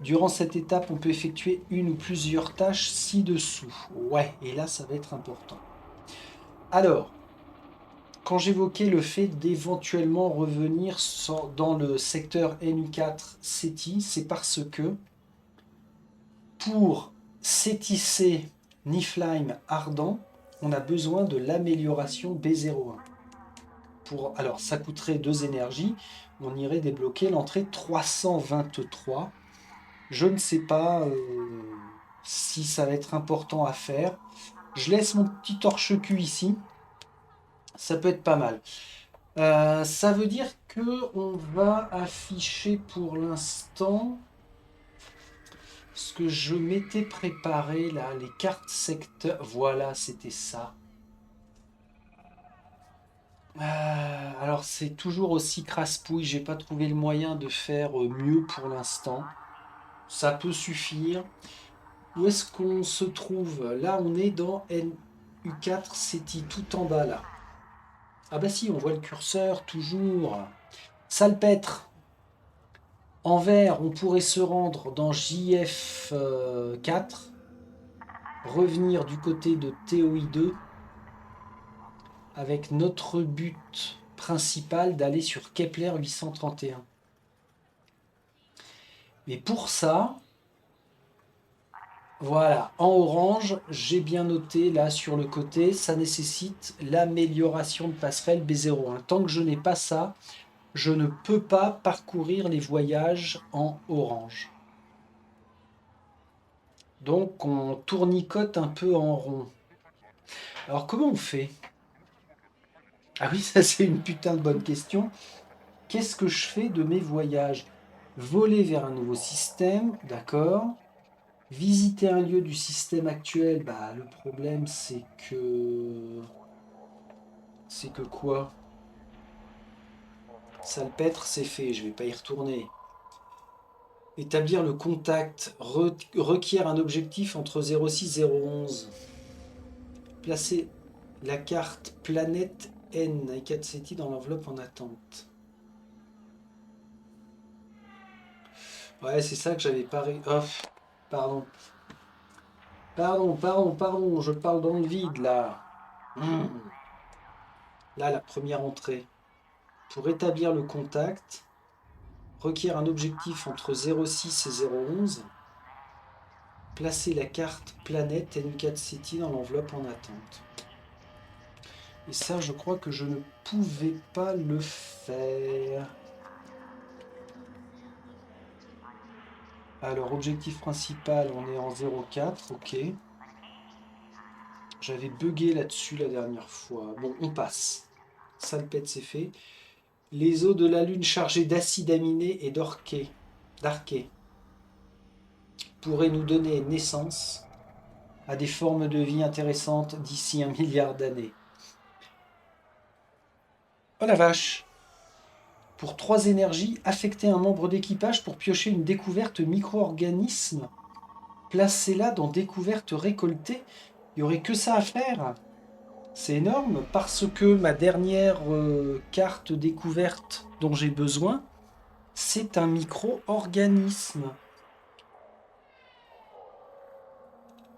Durant cette étape, on peut effectuer une ou plusieurs tâches ci-dessous. Ouais, et là, ça va être important. Alors, quand j'évoquais le fait d'éventuellement revenir dans le secteur NU4 SETI, c'est parce que pour Cétisser Niflheim Ardent, on a besoin de l'amélioration B01. Alors, ça coûterait 2 énergies. On irait débloquer l'entrée 323. Je ne sais pas si ça va être important à faire. Je laisse mon petit torche-cul ici. Ça peut être pas mal. Ça veut dire que on va afficher pour l'instant ce que je m'étais préparé là, les cartes secteurs. Voilà, c'était ça. Alors c'est toujours aussi crasse-pouille, j'ai pas trouvé le moyen de faire mieux pour l'instant. Ça peut suffire. Où est-ce qu'on se trouve? Là, on est dans NU4 CETI, tout en bas là. Ah bah si, on voit le curseur toujours. Salpêtre. En vert, on pourrait se rendre dans JF4, revenir du côté de TOI2, avec notre but principal d'aller sur Kepler 831. Mais pour ça, voilà, en orange, j'ai bien noté là sur le côté, ça nécessite l'amélioration de passerelle B01. Tant que je n'ai pas ça, je ne peux pas parcourir les voyages en orange. Donc on tournicote un peu en rond. Alors comment on fait? Ah oui, ça c'est une putain de bonne question. Qu'est-ce que je fais de mes voyages? Voler vers un nouveau système, d'accord. Visiter un lieu du système actuel, bah le problème c'est que... C'est que quoi? Salpêtre, c'est fait, je vais pas y retourner. Établir le contact requiert un objectif entre 06 et 011. Placer la carte planète N I4 SETI dans l'enveloppe en attente. Ouais, c'est ça que j'avais pas... Oh, pardon. Pardon, je parle dans le vide, là. Hmm. Là, la première entrée. Pour établir le contact, requiert un objectif entre 0,6 et 0,11. Placez la carte planète N4 City dans l'enveloppe en attente. Et ça, je crois que je ne pouvais pas le faire. Alors, objectif principal, on est en 0,4, ok. J'avais bugué là-dessus la dernière fois. Bon, on passe. Salpette, c'est fait. Les eaux de la Lune chargées d'acide aminé et d'arché pourraient nous donner naissance à des formes de vie intéressantes d'ici 1 milliard d'années. Oh la vache! Pour 3 énergies, affectez un membre d'équipage pour piocher une découverte micro-organisme. Placez-la dans découverte récoltée. Il n'y aurait que ça à faire. C'est énorme parce que ma dernière carte découverte dont j'ai besoin, c'est un micro-organisme.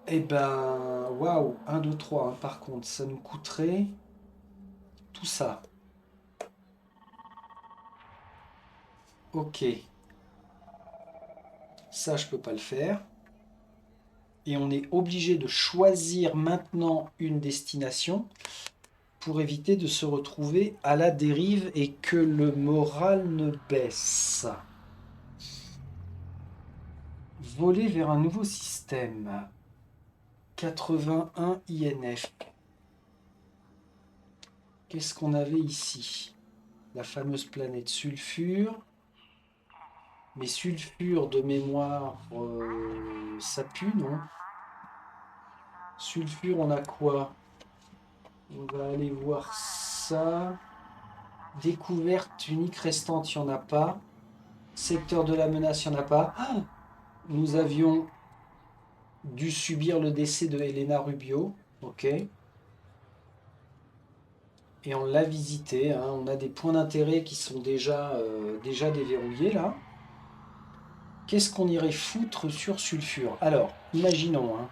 Eh ben, waouh, 1, 2, 3, par contre, ça nous coûterait tout ça. Ok, ça je peux pas le faire. Et on est obligé de choisir maintenant une destination pour éviter de se retrouver à la dérive et que le moral ne baisse. Voler vers un nouveau système. 81 INF. Qu'est-ce qu'on avait ici? La fameuse planète Sulfure. Mais Sulfure de mémoire, ça pue, non? Sulfure, on a quoi? On va aller voir ça. Découverte unique restante, il n'y en a pas. Secteur de la menace, il n'y en a pas. Ah, nous avions dû subir le décès de Elena Rubio. Ok. Et on l'a visité. Hein. On a des points d'intérêt qui sont déjà déverrouillés là. Qu'est-ce qu'on irait foutre sur Sulfure? Alors, imaginons. Hein.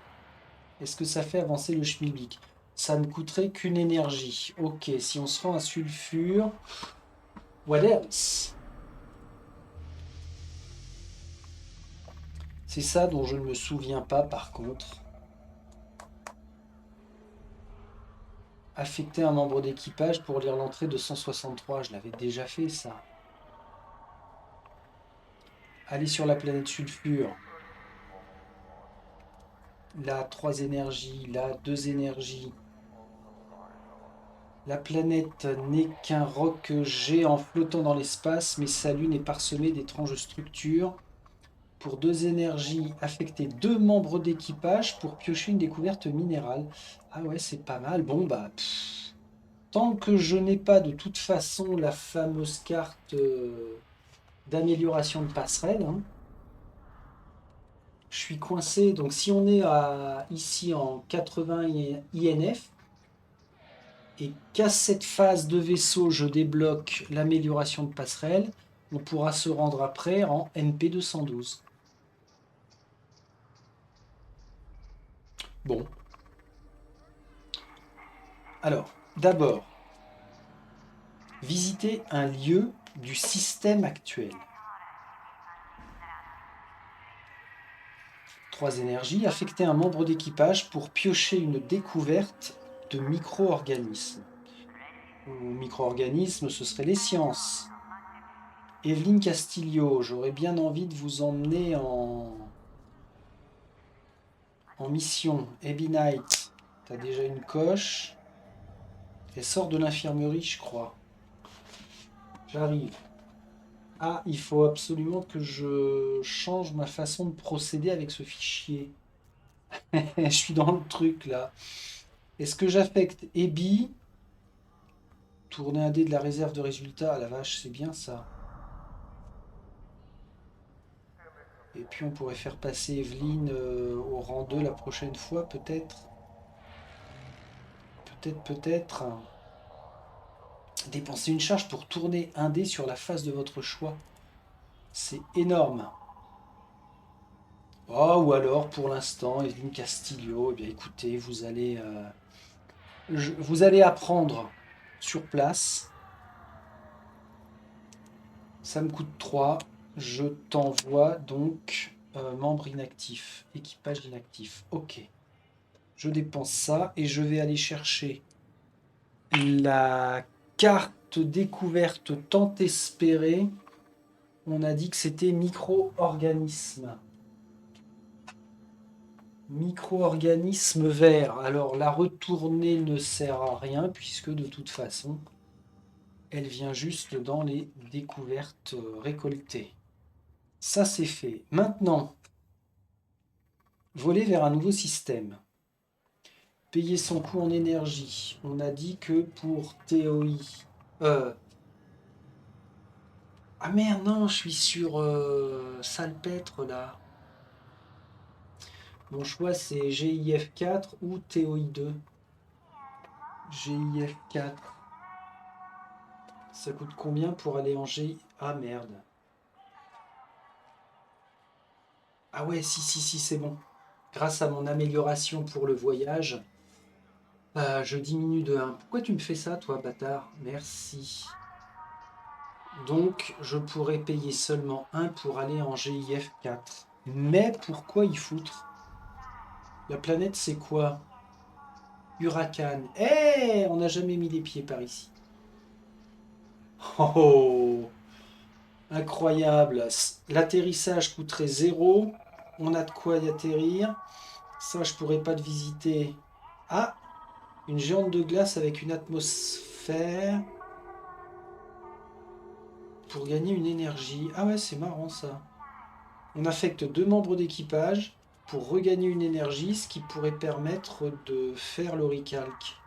Est-ce que ça fait avancer le schmilblick? Ça ne coûterait qu'une énergie. Ok, si on se rend à Sulfure. What else? C'est ça dont je ne me souviens pas par contre. Affecter un membre d'équipage pour lire l'entrée de 163. Je l'avais déjà fait ça. Aller sur la planète Sulfure. Là, 3 énergies. Là, 2 énergies. La planète n'est qu'un roc géant flottant dans l'espace, mais sa lune est parsemée d'étranges structures. Pour 2 énergies, affecter 2 membres d'équipage pour piocher une découverte minérale. Ah ouais, c'est pas mal. Bon, bah... tant que je n'ai pas de toute façon la fameuse carte d'amélioration de passerelle, hein, je suis coincé. Donc si on est ici en 80 INF, et qu'à cette phase de vaisseau, je débloque l'amélioration de passerelle, on pourra se rendre après en MP212. Bon. Alors, d'abord, visiter un lieu du système actuel. 3 énergies, affecter un membre d'équipage pour piocher une découverte de micro-organismes. Micro-organismes, ce serait les sciences. Evelyne Castillo, j'aurais bien envie de vous emmener en mission. Abby Knight, t'as déjà une coche. Elle sort de l'infirmerie, je crois. J'arrive. Ah, il faut absolument que je change ma façon de procéder avec ce fichier. Je suis dans le truc là. Est-ce que j'affecte Abby? Tourner un dé de la réserve de résultats. Ah la vache, c'est bien ça. Et puis on pourrait faire passer Evelyne au rang 2 la prochaine fois, peut-être. Peut-être. Dépenser une charge pour tourner un dé sur la face de votre choix. C'est énorme. Oh, ou alors, pour l'instant, Evelyne Castillo, eh bien écoutez, vous allez apprendre sur place. Ça me coûte 3. Je t'envoie donc membre inactif, équipage inactif. Ok. Je dépense ça et je vais aller chercher la carte découverte tant espérée. On a dit que c'était micro-organisme. Micro-organisme vert. Alors la retourner ne sert à rien puisque de toute façon, elle vient juste dans les découvertes récoltées. Ça c'est fait. Maintenant, voler vers un nouveau système. Payer son coût en énergie. On a dit que pour TOI... Ah merde, non, je suis sur Salpêtre là. Mon choix c'est GIF 4 ou TOI 2. GIF 4. Ça coûte combien pour aller en G... Ah merde. Ah ouais, si, c'est bon. Grâce à mon amélioration pour le voyage, je diminue de 1. Pourquoi tu me fais ça, toi, bâtard? Merci. Donc, je pourrais payer seulement 1 pour aller en GIF 4. Mais pourquoi y foutre? La planète, c'est quoi? Huracan. Eh, on n'a jamais mis les pieds par ici. Oh, oh, incroyable. L'atterrissage coûterait 0. On a de quoi y atterrir. Ça, je pourrais pas le visiter. Ah, une géante de glace avec une atmosphère pour gagner une énergie. Ah ouais, c'est marrant ça. On affecte 2 membres d'équipage pour regagner une énergie, ce qui pourrait permettre de faire le recalque.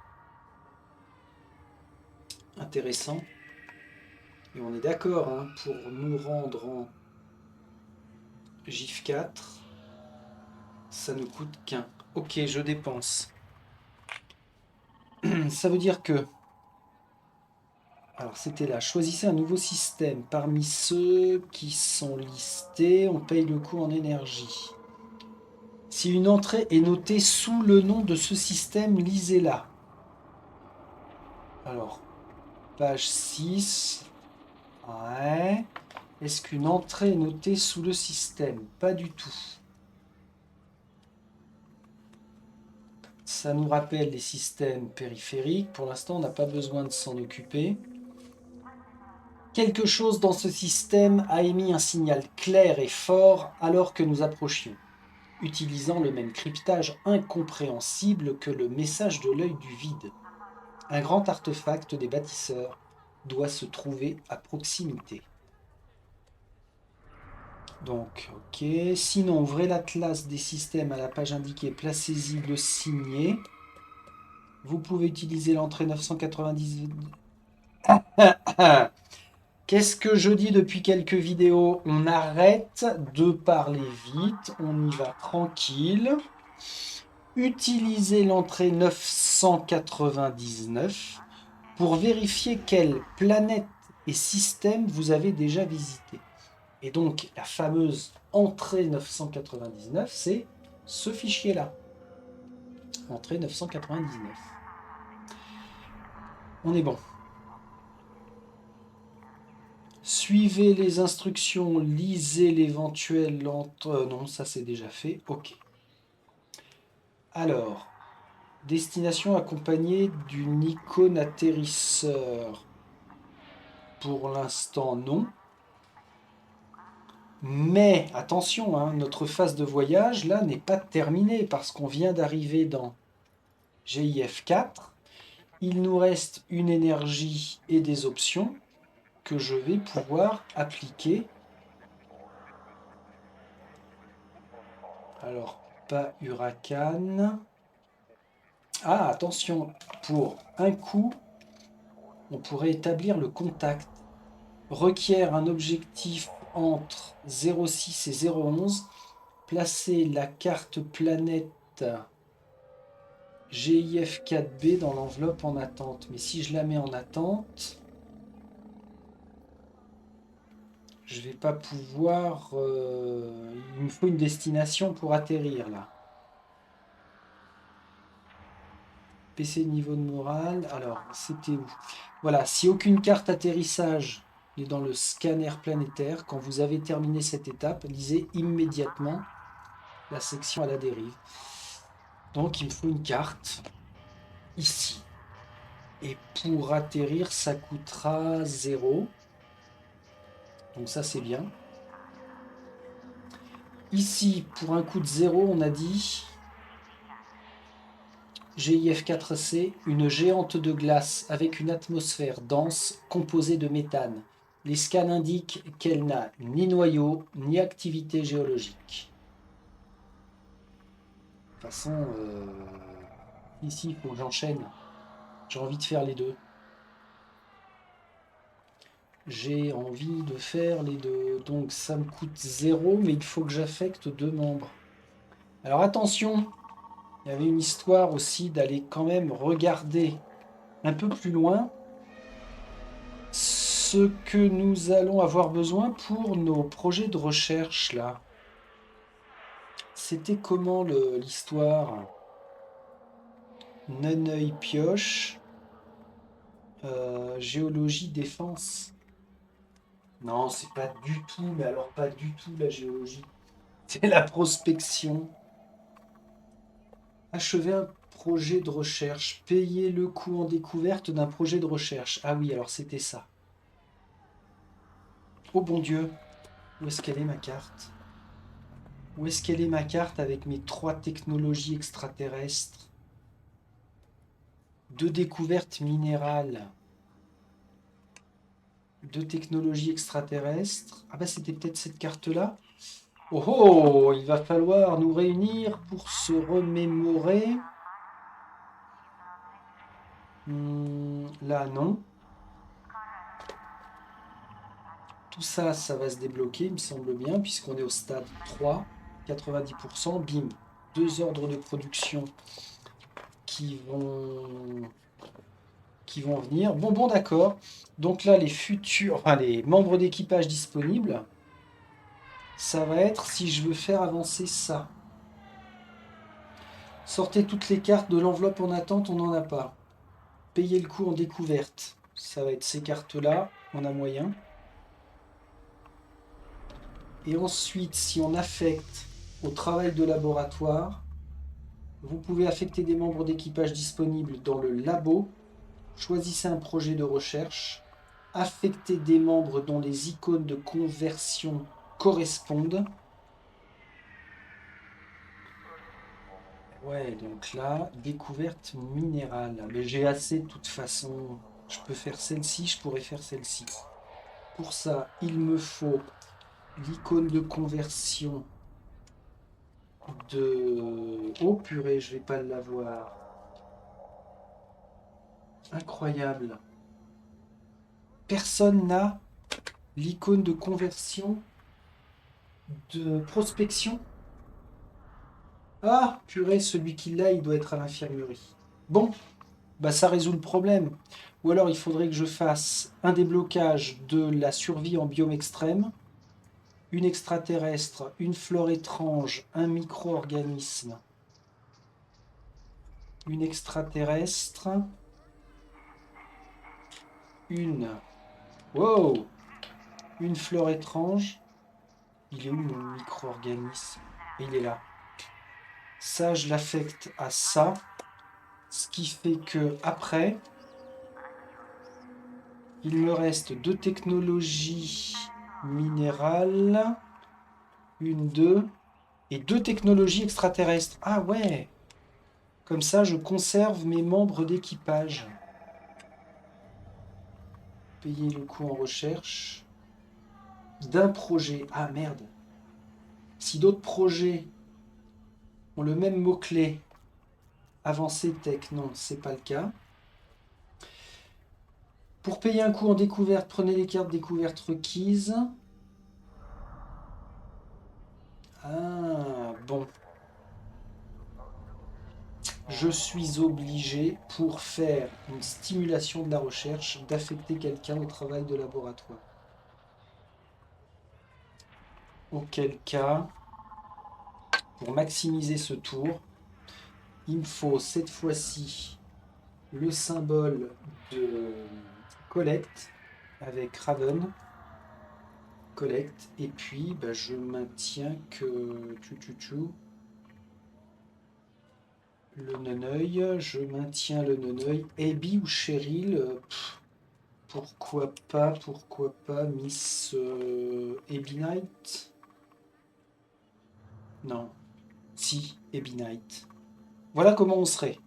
Intéressant. Et on est d'accord, hein, pour nous rendre en GIF 4, ça ne coûte qu'un. Ok, je dépense. Ça veut dire que... Alors c'était là, choisissez un nouveau système. Parmi ceux qui sont listés, on paye le coût en énergie. Si une entrée est notée sous le nom de ce système, lisez-la. Alors, page 6. Ouais. Est-ce qu'une entrée est notée sous le système? Pas du tout. Ça nous rappelle les systèmes périphériques. Pour l'instant, on n'a pas besoin de s'en occuper. Quelque chose dans ce système a émis un signal clair et fort alors que nous approchions, utilisant le même cryptage incompréhensible que le message de l'œil du vide. Un grand artefact des bâtisseurs doit se trouver à proximité. Donc, ok. Sinon, ouvrez l'atlas des systèmes à la page indiquée, placez-y le signet. Vous pouvez utiliser l'entrée 990. Qu'est-ce que je dis depuis quelques vidéos? On arrête de parler vite, on y va tranquille. Utilisez l'entrée 999 pour vérifier quelle planète et système vous avez déjà visité. Et donc, la fameuse entrée 999, c'est ce fichier-là. Entrée 999. On est bon. Suivez les instructions, lisez l'éventuel entre... non, ça c'est déjà fait. Ok. Alors, destination accompagnée d'une icône atterrisseur. Pour l'instant, non. Mais attention, hein, notre phase de voyage là n'est pas terminée parce qu'on vient d'arriver dans GIF 4. Il nous reste une énergie et des options que je vais pouvoir appliquer. Alors, pas Huracan. Ah, attention, pour un coup, on pourrait établir le contact. Requiert un objectif entre 0,6 et 0,11. Placez la carte planète GIF 4B dans l'enveloppe en attente. Mais si je la mets en attente, Je vais pas pouvoir... il me faut une destination pour atterrir, là. PC niveau de morale. Alors, c'était où? Voilà, si aucune carte atterrissage n'est dans le scanner planétaire, quand vous avez terminé cette étape, lisez immédiatement la section à la dérive. Donc, il me faut une carte ici. Et pour atterrir, ça coûtera 0. Donc ça, c'est bien. Ici, pour un coût de 0, on a dit GIF 4C, une géante de glace avec une atmosphère dense composée de méthane. Les scans indiquent qu'elle n'a ni noyau ni activité géologique. De toute façon, ici, il faut que j'enchaîne. J'ai envie de faire les deux. J'ai envie de faire les deux. Donc ça me coûte 0, mais il faut que j'affecte 2 membres. Alors attention, il y avait une histoire aussi d'aller quand même regarder un peu plus loin ce que nous allons avoir besoin pour nos projets de recherche là. C'était comment l'histoire? Naneuil pioche, géologie défense. Non, c'est pas du tout, mais alors pas du tout la géologie. C'est la prospection. Achever un projet de recherche. Payer le coût en découverte d'un projet de recherche. Ah oui, alors c'était ça. Oh bon Dieu, où est-ce qu'elle est ma carte? Où est-ce qu'elle est ma carte avec mes 3 technologies extraterrestres? 2 découvertes minérales. 2 technologies extraterrestres. Ah bah c'était peut-être cette carte-là. Oh oh, il va falloir nous réunir pour se remémorer. Là non. Tout ça, ça va se débloquer, il me semble bien, puisqu'on est au stade 3, 90%. Bim, 2 ordres de production qui vont venir. Bon, d'accord. Donc là, les membres d'équipage disponibles, ça va être si je veux faire avancer ça. Sortez toutes les cartes de l'enveloppe en attente, on n'en a pas. Payez le coût en découverte. Ça va être ces cartes-là, on a moyen. Et ensuite, si on affecte au travail de laboratoire, vous pouvez affecter des membres d'équipage disponibles dans le labo. Choisissez un projet de recherche. Affectez des membres dont les icônes de conversion correspondent. Ouais, donc là, découverte minérale. Mais j'ai assez de toute façon. Je peux faire celle-ci, je pourrais faire celle-ci. Pour ça, il me faut l'icône de conversion de... Oh purée, je vais pas l'avoir. Incroyable. Personne n'a l'icône de conversion de prospection. Ah, purée, celui qui l'a, il doit être à l'infirmerie. Bon, bah ça résout le problème. Ou alors il faudrait que je fasse un déblocage de la survie en biome extrême, une extraterrestre, une flore étrange, un micro-organisme, une extraterrestre, une... Wow! Une flore étrange. Il est où mon micro-organisme? Il est là. Ça, je l'affecte à ça. Ce qui fait que après, il me reste 2 technologies minérales. Une, 2. Et 2 technologies extraterrestres. Ah ouais! Comme ça, je conserve mes membres d'équipage. Payer le coût en recherche d'un projet. Ah merde! Si d'autres projets ont le même mot-clé, avancé tech, non, c'est pas le cas. Pour payer un coût en découverte, prenez les cartes découvertes requises. Ah, bon. Je suis obligé, pour faire une stimulation de la recherche, d'affecter quelqu'un au travail de laboratoire. Auquel cas, pour maximiser ce tour, il me faut cette fois-ci le symbole de Collect avec Raven. Collect. Et puis, bah, je maintiens que... Le Neneuil, je maintiens le Neneuil. Abby ou Cheryl, pourquoi pas Miss Abby Knight? Non, si, Abby Knight. Voilà comment on serait.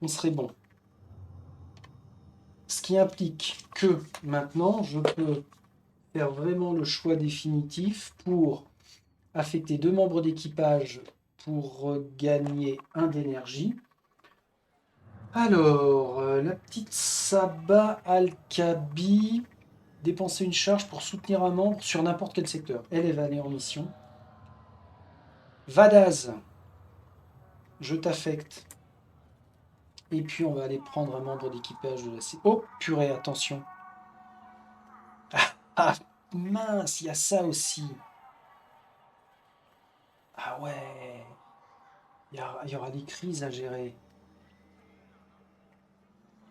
On serait bon. Ce qui implique que maintenant, je peux faire vraiment le choix définitif pour affecter 2 membres d'équipage pour gagner 1 d'énergie. Alors, la petite Saba Alkabi, dépenser une charge pour soutenir un membre sur n'importe quel secteur. Elle va aller en mission. Vadaz, je t'affecte. Et puis on va aller prendre un membre d'équipage de la C. Oh purée, attention. Ah mince, il y a ça aussi. Ah ouais. Il y aura des crises à gérer.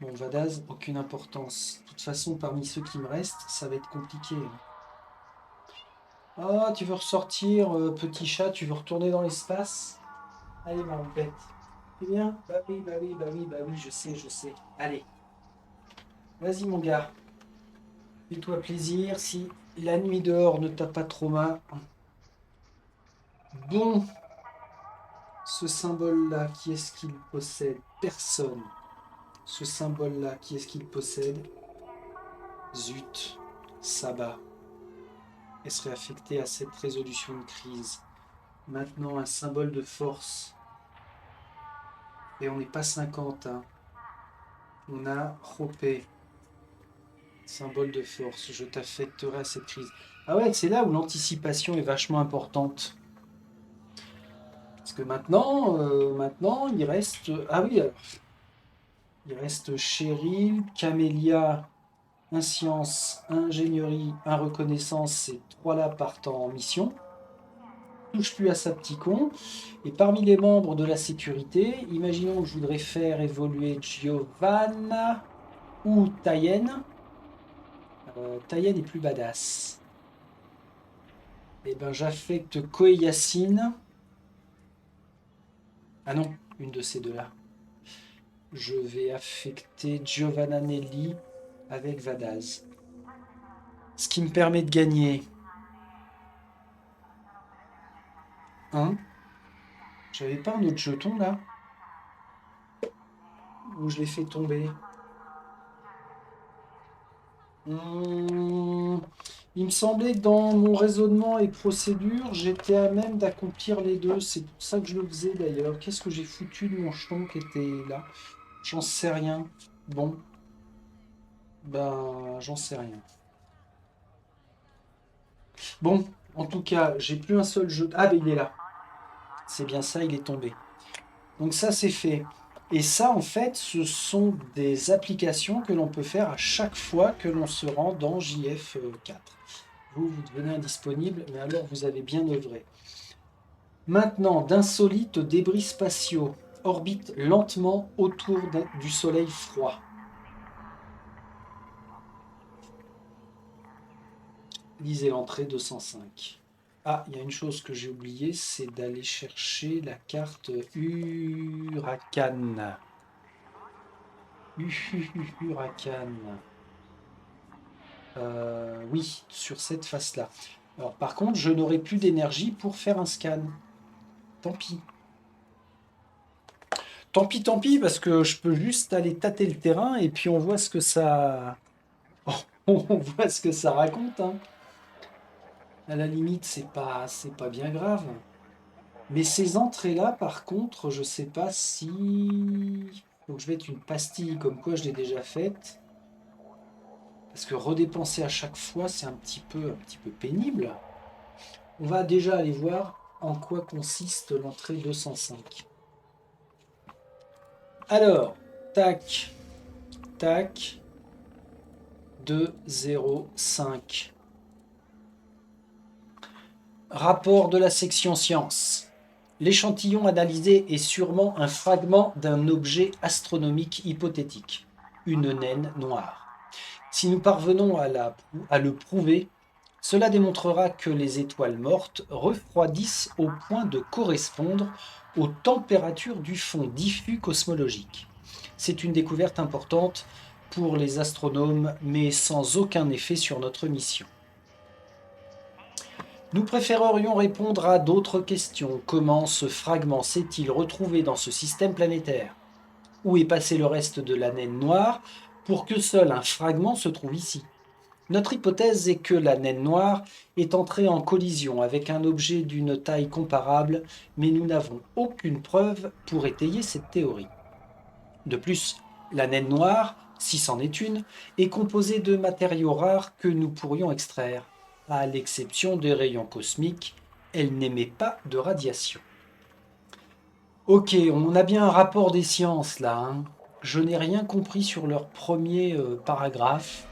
Bon, Vadaz, aucune importance. De toute façon, parmi ceux qui me restent, ça va être compliqué. Ah, tu veux ressortir, petit chat, tu veux retourner dans l'espace? Allez, ma roupette. C'est bien? Bah oui, bah oui, bah oui, bah oui, je sais, je sais. Allez, vas-y, mon gars. Fais-toi plaisir si la nuit dehors ne t'a pas trop mal. Bon, ce symbole-là, qui est-ce qu'il possède? Personne. Ce symbole-là, qui est-ce qu'il possède? Zut, Saba. Elle serait affectée à cette résolution de crise. Maintenant, un symbole de force. Et on n'est pas 50, hein. On a Ropé. Symbole de force. Je t'affecterai à cette crise. Ah ouais, c'est là où l'anticipation est vachement importante. Parce que maintenant, il reste... Ah oui, alors, il reste Cheryl, Camélia, un science, un ingénierie, un reconnaissance. Ces 3-là partent en mission. Touche plus à sa petit con. Et parmi les membres de la sécurité, imaginons que je voudrais faire évoluer Giovanna ou Tayen. Tayen est plus badass. Et ben j'affecte Koe Yassin. Ah non, une de ces deux-là. Je vais affecter Giovanna Nelly avec Vadaz. Ce qui me permet de gagner 1. J'avais pas un autre jeton là? Ou je l'ai fait tomber? Hmm, il me semblait que dans mon raisonnement et procédure, j'étais à même d'accomplir les deux. C'est pour ça que je le faisais d'ailleurs. Qu'est-ce que j'ai foutu de mon jeton qui était là? J'en sais rien. Bon, ben, j'en sais rien. Bon, en tout cas, j'ai plus un seul jeu. Ah, ben il est là. C'est bien ça, il est tombé. Donc ça, c'est fait. Et ça, en fait, ce sont des applications que l'on peut faire à chaque fois que l'on se rend dans JF4. Vous devenez indisponible, mais alors vous avez bien œuvré. Maintenant, d'insolites débris spatiaux orbitent lentement autour du Soleil froid. Lisez l'entrée 205. Ah, il y a une chose que j'ai oubliée, c'est d'aller chercher la carte Huracan. Huracan. Oui, sur cette face-là. Alors, par contre, je n'aurai plus d'énergie pour faire un scan. Tant pis. Tant pis, parce que je peux juste aller tâter le terrain et puis on voit ce que ça... On voit ce que ça raconte, hein. À la limite, c'est pas bien grave. Mais ces entrées-là, par contre, je sais pas si... Donc je vais mettre une pastille comme quoi je l'ai déjà faite. Parce que redépenser à chaque fois, c'est un petit peu pénible. On va déjà aller voir en quoi consiste l'entrée 205. Alors, tac, tac, 2, 0, 5. Rapport de la section sciences. L'échantillon analysé est sûrement un fragment d'un objet astronomique hypothétique, une naine noire. Si nous parvenons à le prouver, cela démontrera que les étoiles mortes refroidissent au point de correspondre aux températures du fond diffus cosmologique. C'est une découverte importante pour les astronomes, mais sans aucun effet sur notre mission. Nous préférerions répondre à d'autres questions. Comment ce fragment s'est-il retrouvé dans ce système planétaire? Où est passé le reste de la naine noire pour que seul un fragment se trouve ici? Notre hypothèse est que la naine noire est entrée en collision avec un objet d'une taille comparable, mais nous n'avons aucune preuve pour étayer cette théorie. De plus, la naine noire, si c'en est une, est composée de matériaux rares que nous pourrions extraire. À l'exception des rayons cosmiques, elle n'émet pas de radiation. Ok, on a bien un rapport des sciences là, hein. Je n'ai rien compris sur leur premier paragraphe.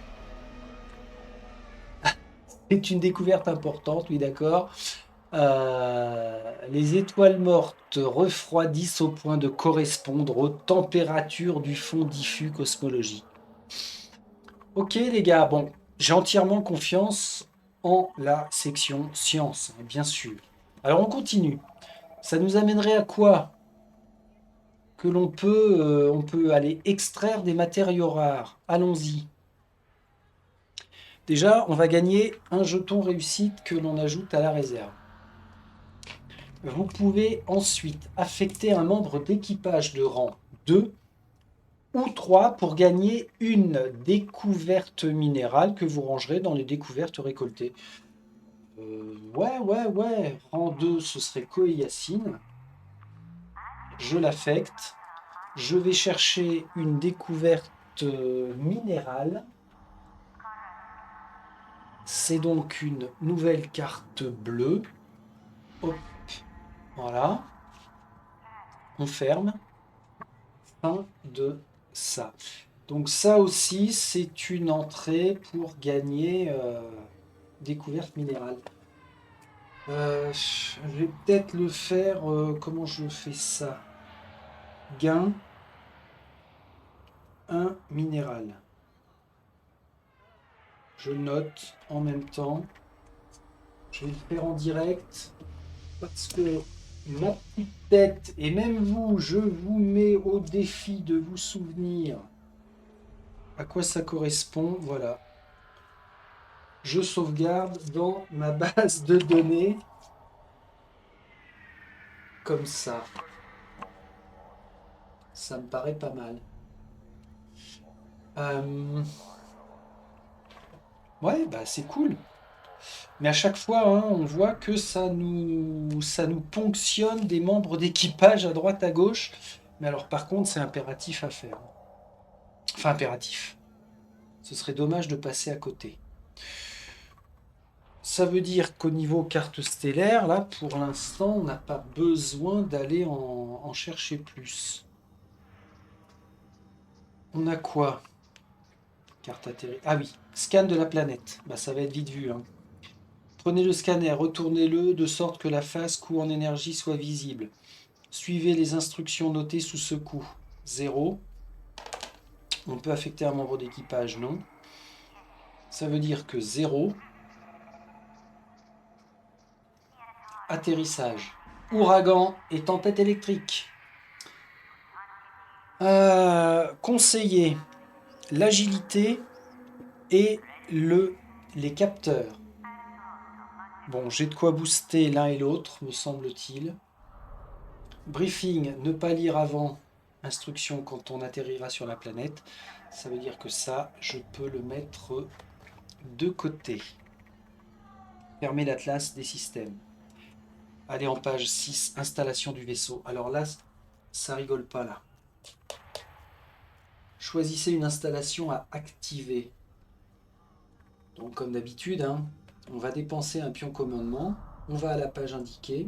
C'est une découverte importante, oui d'accord. Les étoiles mortes refroidissent au point de correspondre aux températures du fond diffus cosmologique. Ok les gars, bon, j'ai entièrement confiance en la section sciences, hein, bien sûr. Alors on continue. Ça nous amènerait à quoi? Que on peut aller extraire des matériaux rares. Allons-y. Déjà, on va gagner un jeton réussite que l'on ajoute à la réserve. Vous pouvez ensuite affecter un membre d'équipage de rang 2 ou 3 pour gagner une découverte minérale que vous rangerez dans les découvertes récoltées. Ouais. Rang 2, ce serait Kohyacine. Je l'affecte. Je vais chercher une découverte minérale. C'est donc une nouvelle carte bleue. Hop, voilà. On ferme. Fin de ça. Donc ça aussi, c'est une entrée pour gagner découverte minérale. Je vais peut-être le faire. Comment je fais ça? Gain un minéral. Je note en même temps. Je vais le faire en direct parce que ma petite tête, et même vous, je vous mets au défi de vous souvenir à quoi ça correspond. Voilà. Je sauvegarde dans ma base de données. Comme ça. Ça me paraît pas mal. Ouais, bah c'est cool. Mais à chaque fois, hein, on voit que ça nous ponctionne des membres d'équipage à droite à gauche. Mais alors par contre, c'est impératif à faire. Enfin, impératif. Ce serait dommage de passer à côté. Ça veut dire qu'au niveau carte stellaire, là, pour l'instant, on n'a pas besoin d'aller en chercher plus. On a quoi? Carte atterri. Ah oui, scan de la planète. Bah, ça va être vite vu, hein. Prenez le scanner, retournez-le de sorte que la phase coût en énergie soit visible. Suivez les instructions notées sous ce coup. 0. On peut affecter un membre d'équipage, non. Ça veut dire que 0. Atterrissage. Ouragan et tempête électrique. Conseiller l'agilité et les capteurs. Bon, j'ai de quoi booster l'un et l'autre, me semble-t-il. Briefing, ne pas lire avant. Instruction quand on atterrira sur la planète. Ça veut dire que ça, je peux le mettre de côté. Fermer l'atlas des systèmes. Allez en page 6, installation du vaisseau. Alors là, ça rigole pas là. Choisissez une installation à activer. Donc comme d'habitude, hein, on va dépenser un pion commandement. On va à la page indiquée.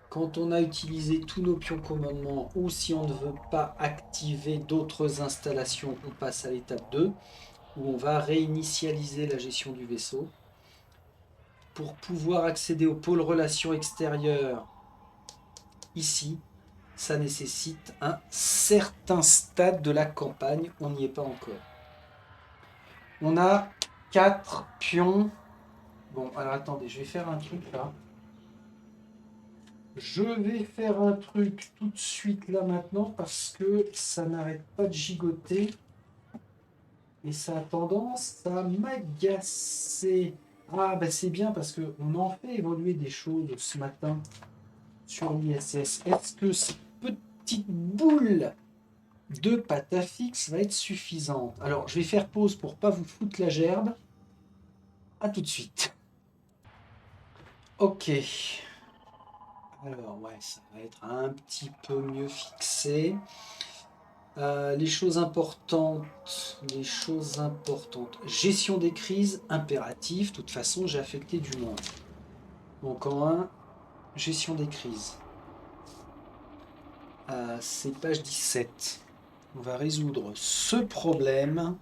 Quand on a utilisé tous nos pions commandement ou si on ne veut pas activer d'autres installations, on passe à l'étape 2 où on va réinitialiser la gestion du vaisseau. pour pouvoir accéder au pôle relations extérieures ici, ça nécessite un certain stade de la campagne. On n'y est pas encore. On a 4 pions. Bon, alors attendez, je vais faire un truc là. Je vais faire un truc tout de suite là maintenant parce que ça n'arrête pas de gigoter. Et ça a tendance à m'agacer. Ah, bah c'est bien parce qu'on en fait évoluer des choses ce matin sur l'ISS. Est-ce que cette petite boule de patafix va être suffisante? Alors, je vais faire pause pour pas vous foutre la gerbe. À tout de suite. Ok. Alors, ouais, ça va être un petit peu mieux fixé. Les choses importantes. Gestion des crises, impératif. De toute façon, j'ai affecté du monde. Donc en 1, gestion des crises. C'est page 17. On va résoudre ce problème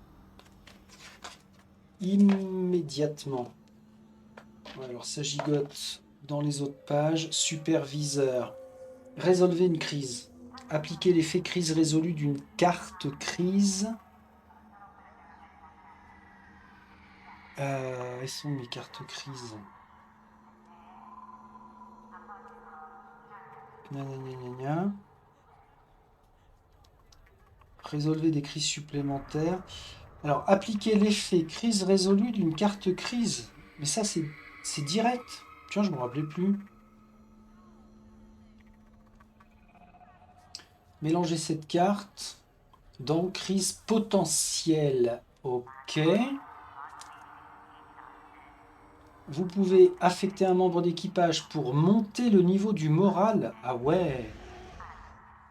immédiatement. Alors ça gigote dans les autres pages. Superviseur. Résolvez une crise. Appliquer l'effet crise résolue d'une carte crise. Elles sont mes cartes crise. Gna, gna, gna, gna, gna. Résolvez des crises supplémentaires. Alors, appliquer l'effet crise résolue d'une carte crise. Mais ça, c'est direct. Tiens, je me rappelais plus. Mélanger cette carte dans crise potentielle. Ok. Vous pouvez affecter un membre d'équipage pour monter le niveau du moral. Ah ouais.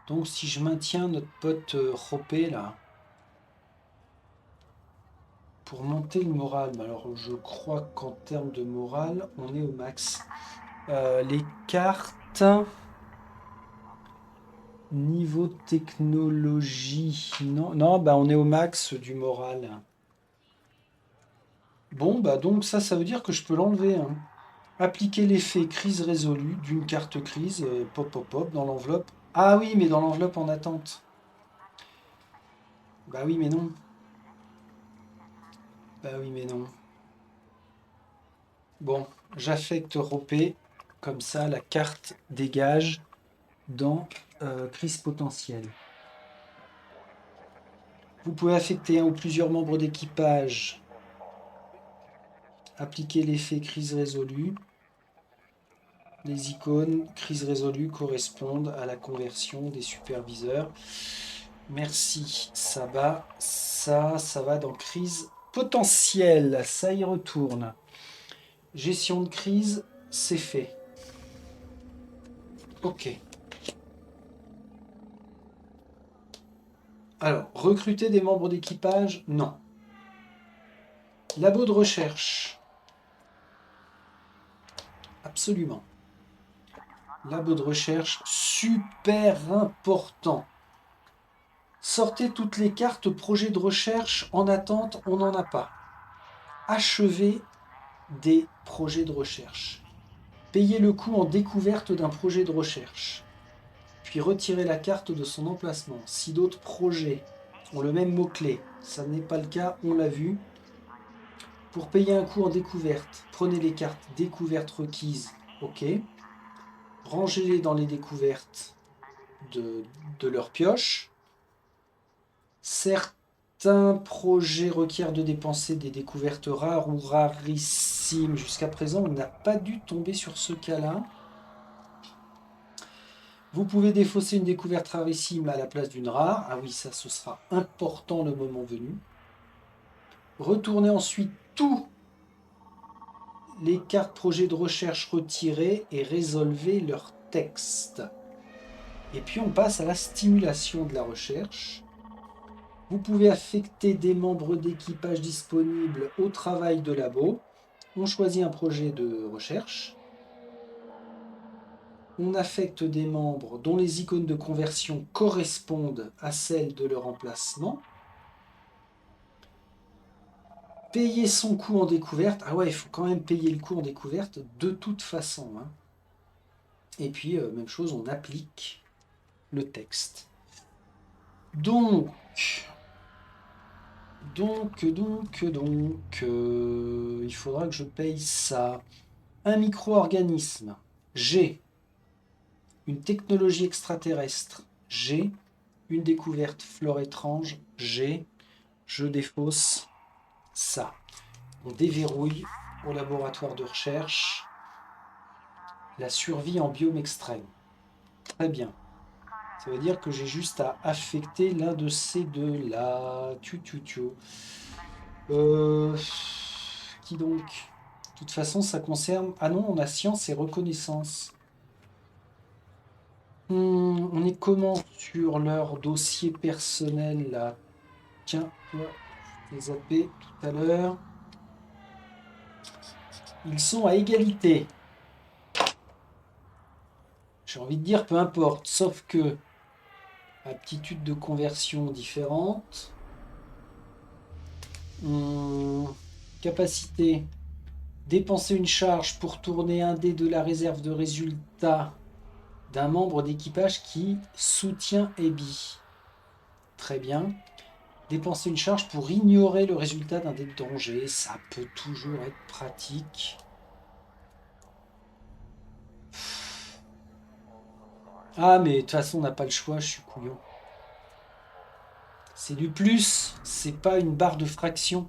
Donc si je maintiens notre pote Ropé là, pour monter le moral, alors je crois qu'en termes de morale, on est au max. Les cartes, niveau technologie, non, non, bah on est au max du moral. Bon, bah donc ça veut dire que je peux l'enlever, hein. Appliquer l'effet crise résolue d'une carte crise, pop pop pop, dans l'enveloppe. Ah oui, mais dans l'enveloppe en attente. Bah oui, mais non. Bah oui, mais non. Bon, j'affecte Ropé, comme ça la carte dégage dans crise potentielle. Vous pouvez affecter un ou plusieurs membres d'équipage. Appliquer l'effet crise résolue. Les icônes crise résolue correspondent à la conversion des superviseurs. Merci, ça va. Ça va dans crise potentielle. Ça y retourne. Gestion de crise, c'est fait. Ok. Alors, recruter des membres d'équipage, non. Labo de recherche. Absolument. Labo de recherche, super important. Sortez toutes les cartes projet de recherche en attente, on n'en a pas. Achevez des projets de recherche. Payez le coût en découverte d'un projet de recherche. Puis retirez la carte de son emplacement. Si d'autres projets ont le même mot-clé, ça n'est pas le cas, on l'a vu. Pour payer un coût en découverte, prenez les cartes découvertes requises, ok. Rangez-les dans les découvertes de leur pioche. Certains projets requièrent de dépenser des découvertes rares ou rarissimes. Jusqu'à présent, on n'a pas dû tomber sur ce cas-là. Vous pouvez défausser une découverte rarissime à la place d'une rare. Ah oui, ça, ce sera important le moment venu. Retournez ensuite tous les cartes projets de recherche retirées et résolvez leur texte. Et puis on passe à la stimulation de la recherche. Vous pouvez affecter des membres d'équipage disponibles au travail de labo. On choisit un projet de recherche. On affecte des membres dont les icônes de conversion correspondent à celles de leur emplacement. Payer son coût en découverte. Ah ouais, il faut quand même payer le coût en découverte de toute façon, hein. Et puis, même chose, on applique le texte. Donc, il faudra que je paye ça. Un micro-organisme. G. Une technologie extraterrestre. G. Une découverte flore étrange. G. Je défausse ça. On déverrouille au laboratoire de recherche la survie en biome extrême. Très bien. Ça veut dire que j'ai juste à affecter l'un de ces deux-là. Qui donc? De toute façon, ça concerne... Ah non, on a science et reconnaissance. On est comment sur leur dossier personnel, là? Tiens, toi, je t'ai zappé tout à l'heure. Ils sont à égalité. J'ai envie de dire peu importe, sauf que aptitude de conversion différente. Capacité. Dépenser une charge pour tourner un dé de la réserve de résultats d'un membre d'équipage qui soutient Abby. Très bien. Dépenser une charge pour ignorer le résultat d'un dé de danger. Ça peut toujours être pratique. Ah, mais de toute façon, on n'a pas le choix, je suis couillon. C'est du plus, c'est pas une barre de fraction.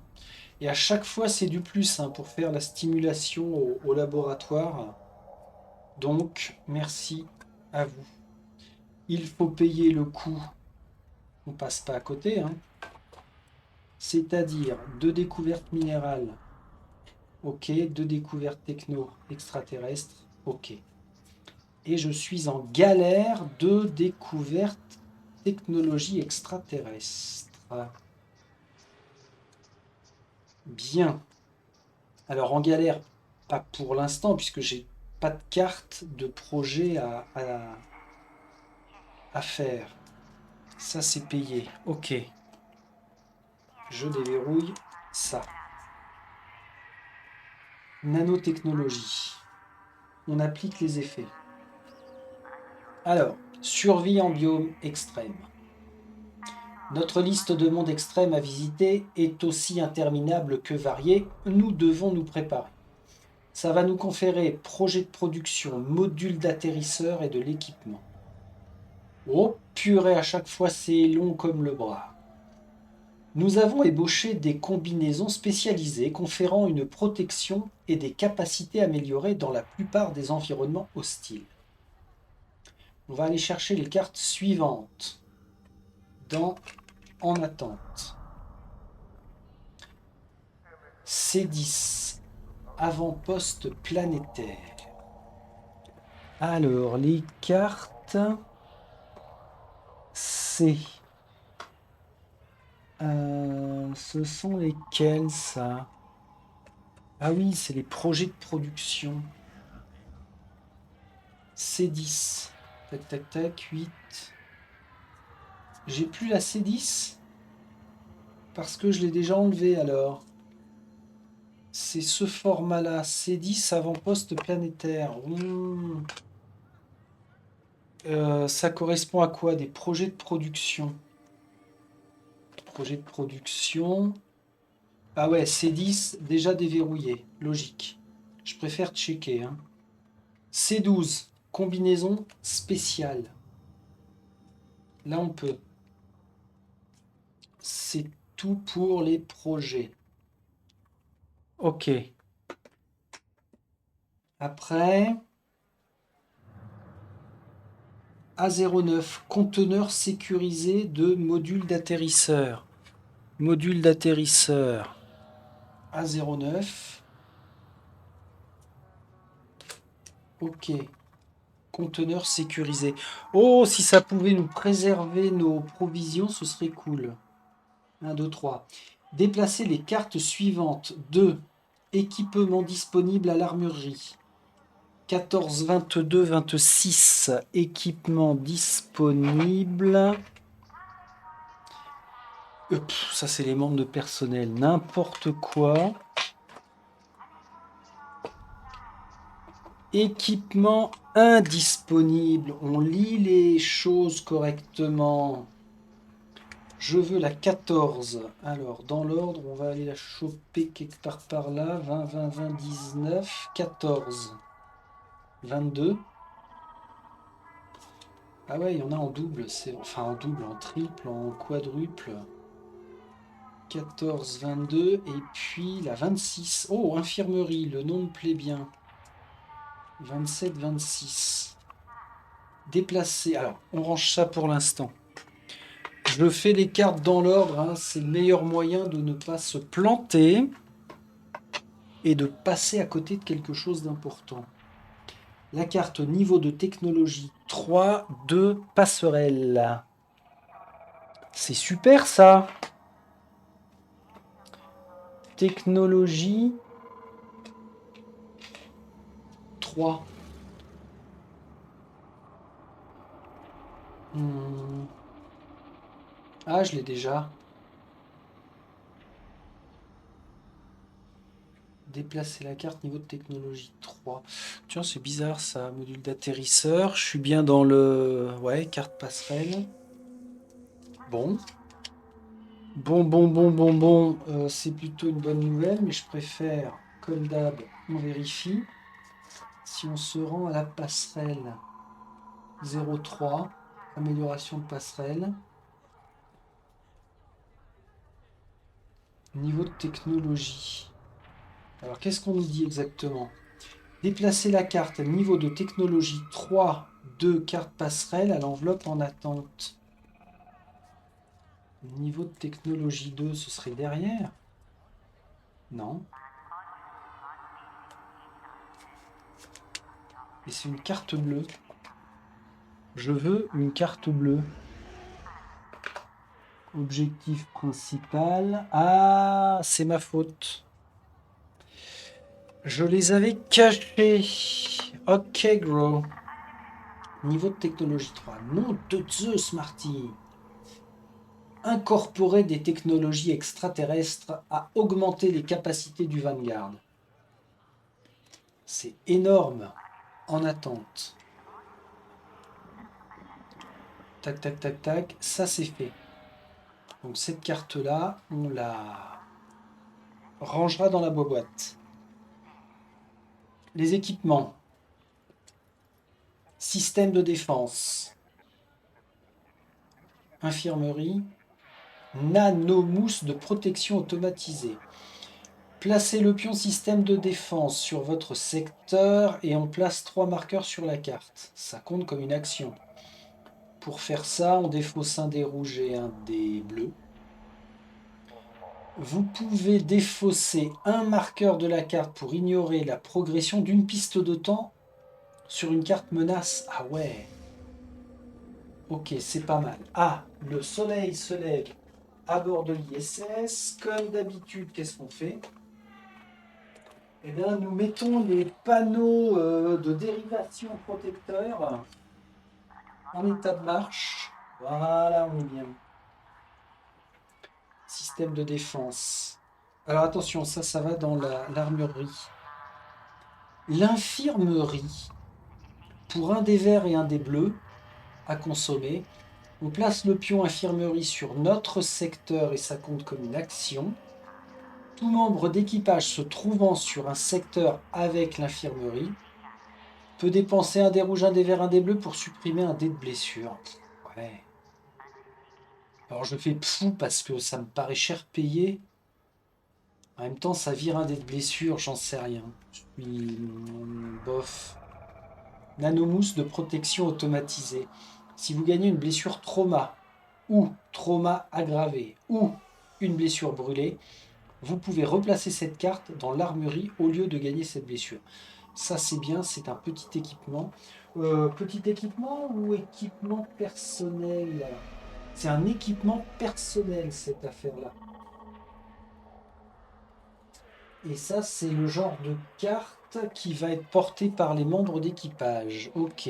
Et à chaque fois, c'est du plus hein, pour faire la stimulation au laboratoire. Donc, merci à vous. Il faut payer le coût. On passe pas à côté. Hein. C'est-à-dire 2 découvertes minérales. Ok. 2 découvertes techno extraterrestres. Ok. Et je suis en galère de découverte technologie extraterrestre. Bien. Alors en galère, pas pour l'instant, puisque j'ai pas de carte de projet à faire. Ça c'est payé. Ok. Je déverrouille ça. Nanotechnologie. On applique les effets. Alors, survie en biome extrême. Notre liste de mondes extrêmes à visiter est aussi interminable que variée. Nous devons nous préparer. Ça va nous conférer projet de production, module d'atterrisseur et de l'équipement. Oh purée, à chaque fois c'est long comme le bras. Nous avons ébauché des combinaisons spécialisées conférant une protection et des capacités améliorées dans la plupart des environnements hostiles. On va aller chercher les cartes suivantes dans En attente. C10, avant-poste planétaire. Alors, les cartes C. Ce sont lesquelles, ça? Ah oui, c'est les projets de production. C10. Tac, tac, tac, 8. J'ai plus la C10? Parce que je l'ai déjà enlevé alors. C'est ce format-là. C10 avant-poste planétaire. Ça correspond à quoi? Des projets de production. Projet de production. Ah ouais, C10 déjà déverrouillé. Logique. Je préfère checker. Hein. C12, combinaison spéciale. Là, on peut. C'est tout pour les projets. Ok. Après, A09, conteneur sécurisé de module d'atterrisseur. Module d'atterrisseur. A09. Ok. Conteneur sécurisé. Oh, si ça pouvait nous préserver nos provisions, ce serait cool. 1, 2, 3. Déplacer les cartes suivantes. 2. Équipement disponible à l'armurerie. 14, 22, 26. Équipement disponible. Ça, c'est les membres de personnel. N'importe quoi. Équipement indisponible. On lit les choses correctement. Je veux la 14. Alors, dans l'ordre, on va aller la choper quelque part par là. 20, 20, 20, 19, 14. 22. Ah ouais, il y en a en double. Enfin, en double, en triple, en quadruple. 14, 22. Et puis la 26. Oh, infirmerie, le nom me plaît bien. 27, 26. Déplacer. Alors, on range ça pour l'instant. Je fais les cartes dans l'ordre, hein. C'est le meilleur moyen de ne pas se planter et de passer à côté de quelque chose d'important. La carte niveau de technologie 3 de passerelle. C'est super ça. Technologie 3. Ah, je l'ai déjà. Déplacer la carte niveau de technologie 3. Tiens, c'est bizarre ça, module d'atterrisseur. Je suis bien dans le... Ouais, carte passerelle. Bon. Bon. C'est plutôt une bonne nouvelle, mais je préfère, comme d'hab, on vérifie. Si on se rend à la passerelle 03, amélioration de passerelle. Niveau de technologie. Alors, qu'est-ce qu'on nous dit exactement? Déplacer la carte niveau de technologie 3 de carte passerelle à l'enveloppe en attente. Niveau de technologie 2, ce serait derrière? Non. Et c'est une carte bleue. Je veux une carte bleue. Objectif principal. Ah, c'est ma faute. Je les avais cachés. Ok, gros. Niveau de technologie 3. Nom de Zeus, Marty. Incorporer des technologies extraterrestres à augmenter les capacités du Vanguard. C'est énorme. En attente. Tac, tac, tac, tac. Ça, c'est fait. Donc cette carte-là, on la rangera dans la boîte. Les équipements. Système de défense. Infirmerie. Nanomousse de protection automatisée. Placez le pion système de défense sur votre secteur et on place 3 marqueurs sur la carte. Ça compte comme une action. Pour faire ça, on défausse un dé rouge et un dé bleu. Vous pouvez défausser un marqueur de la carte pour ignorer la progression d'une piste de temps sur une carte menace. Ah ouais. Ok, c'est pas mal. Ah, le soleil se lève à bord de l'ISS. Comme d'habitude, qu'est-ce qu'on fait? Eh bien, nous mettons les panneaux de dérivation protecteurs en état de marche. Voilà, on est bien. Système de défense. Alors attention, ça va dans l'armurerie. L'infirmerie, pour un des verts et un des bleus à consommer, on place le pion infirmerie sur notre secteur et ça compte comme une action. Tout membre d'équipage se trouvant sur un secteur avec l'infirmerie peut dépenser un dé rouge, un dé vert, un dé bleu pour supprimer un dé de blessure. Ouais. Alors je fais pfou parce que ça me paraît cher payé. En même temps, ça vire un dé de blessure, j'en sais rien. Je suis bof. Nanomousse de protection automatisée. Si vous gagnez une blessure trauma ou trauma aggravé ou une blessure brûlée, vous pouvez replacer cette carte dans l'armurerie au lieu de gagner cette blessure. Ça c'est bien, c'est un petit équipement. Petit équipement ou équipement personnel? C'est un équipement personnel cette affaire-là. Et ça c'est le genre de carte qui va être portée par les membres d'équipage. Ok.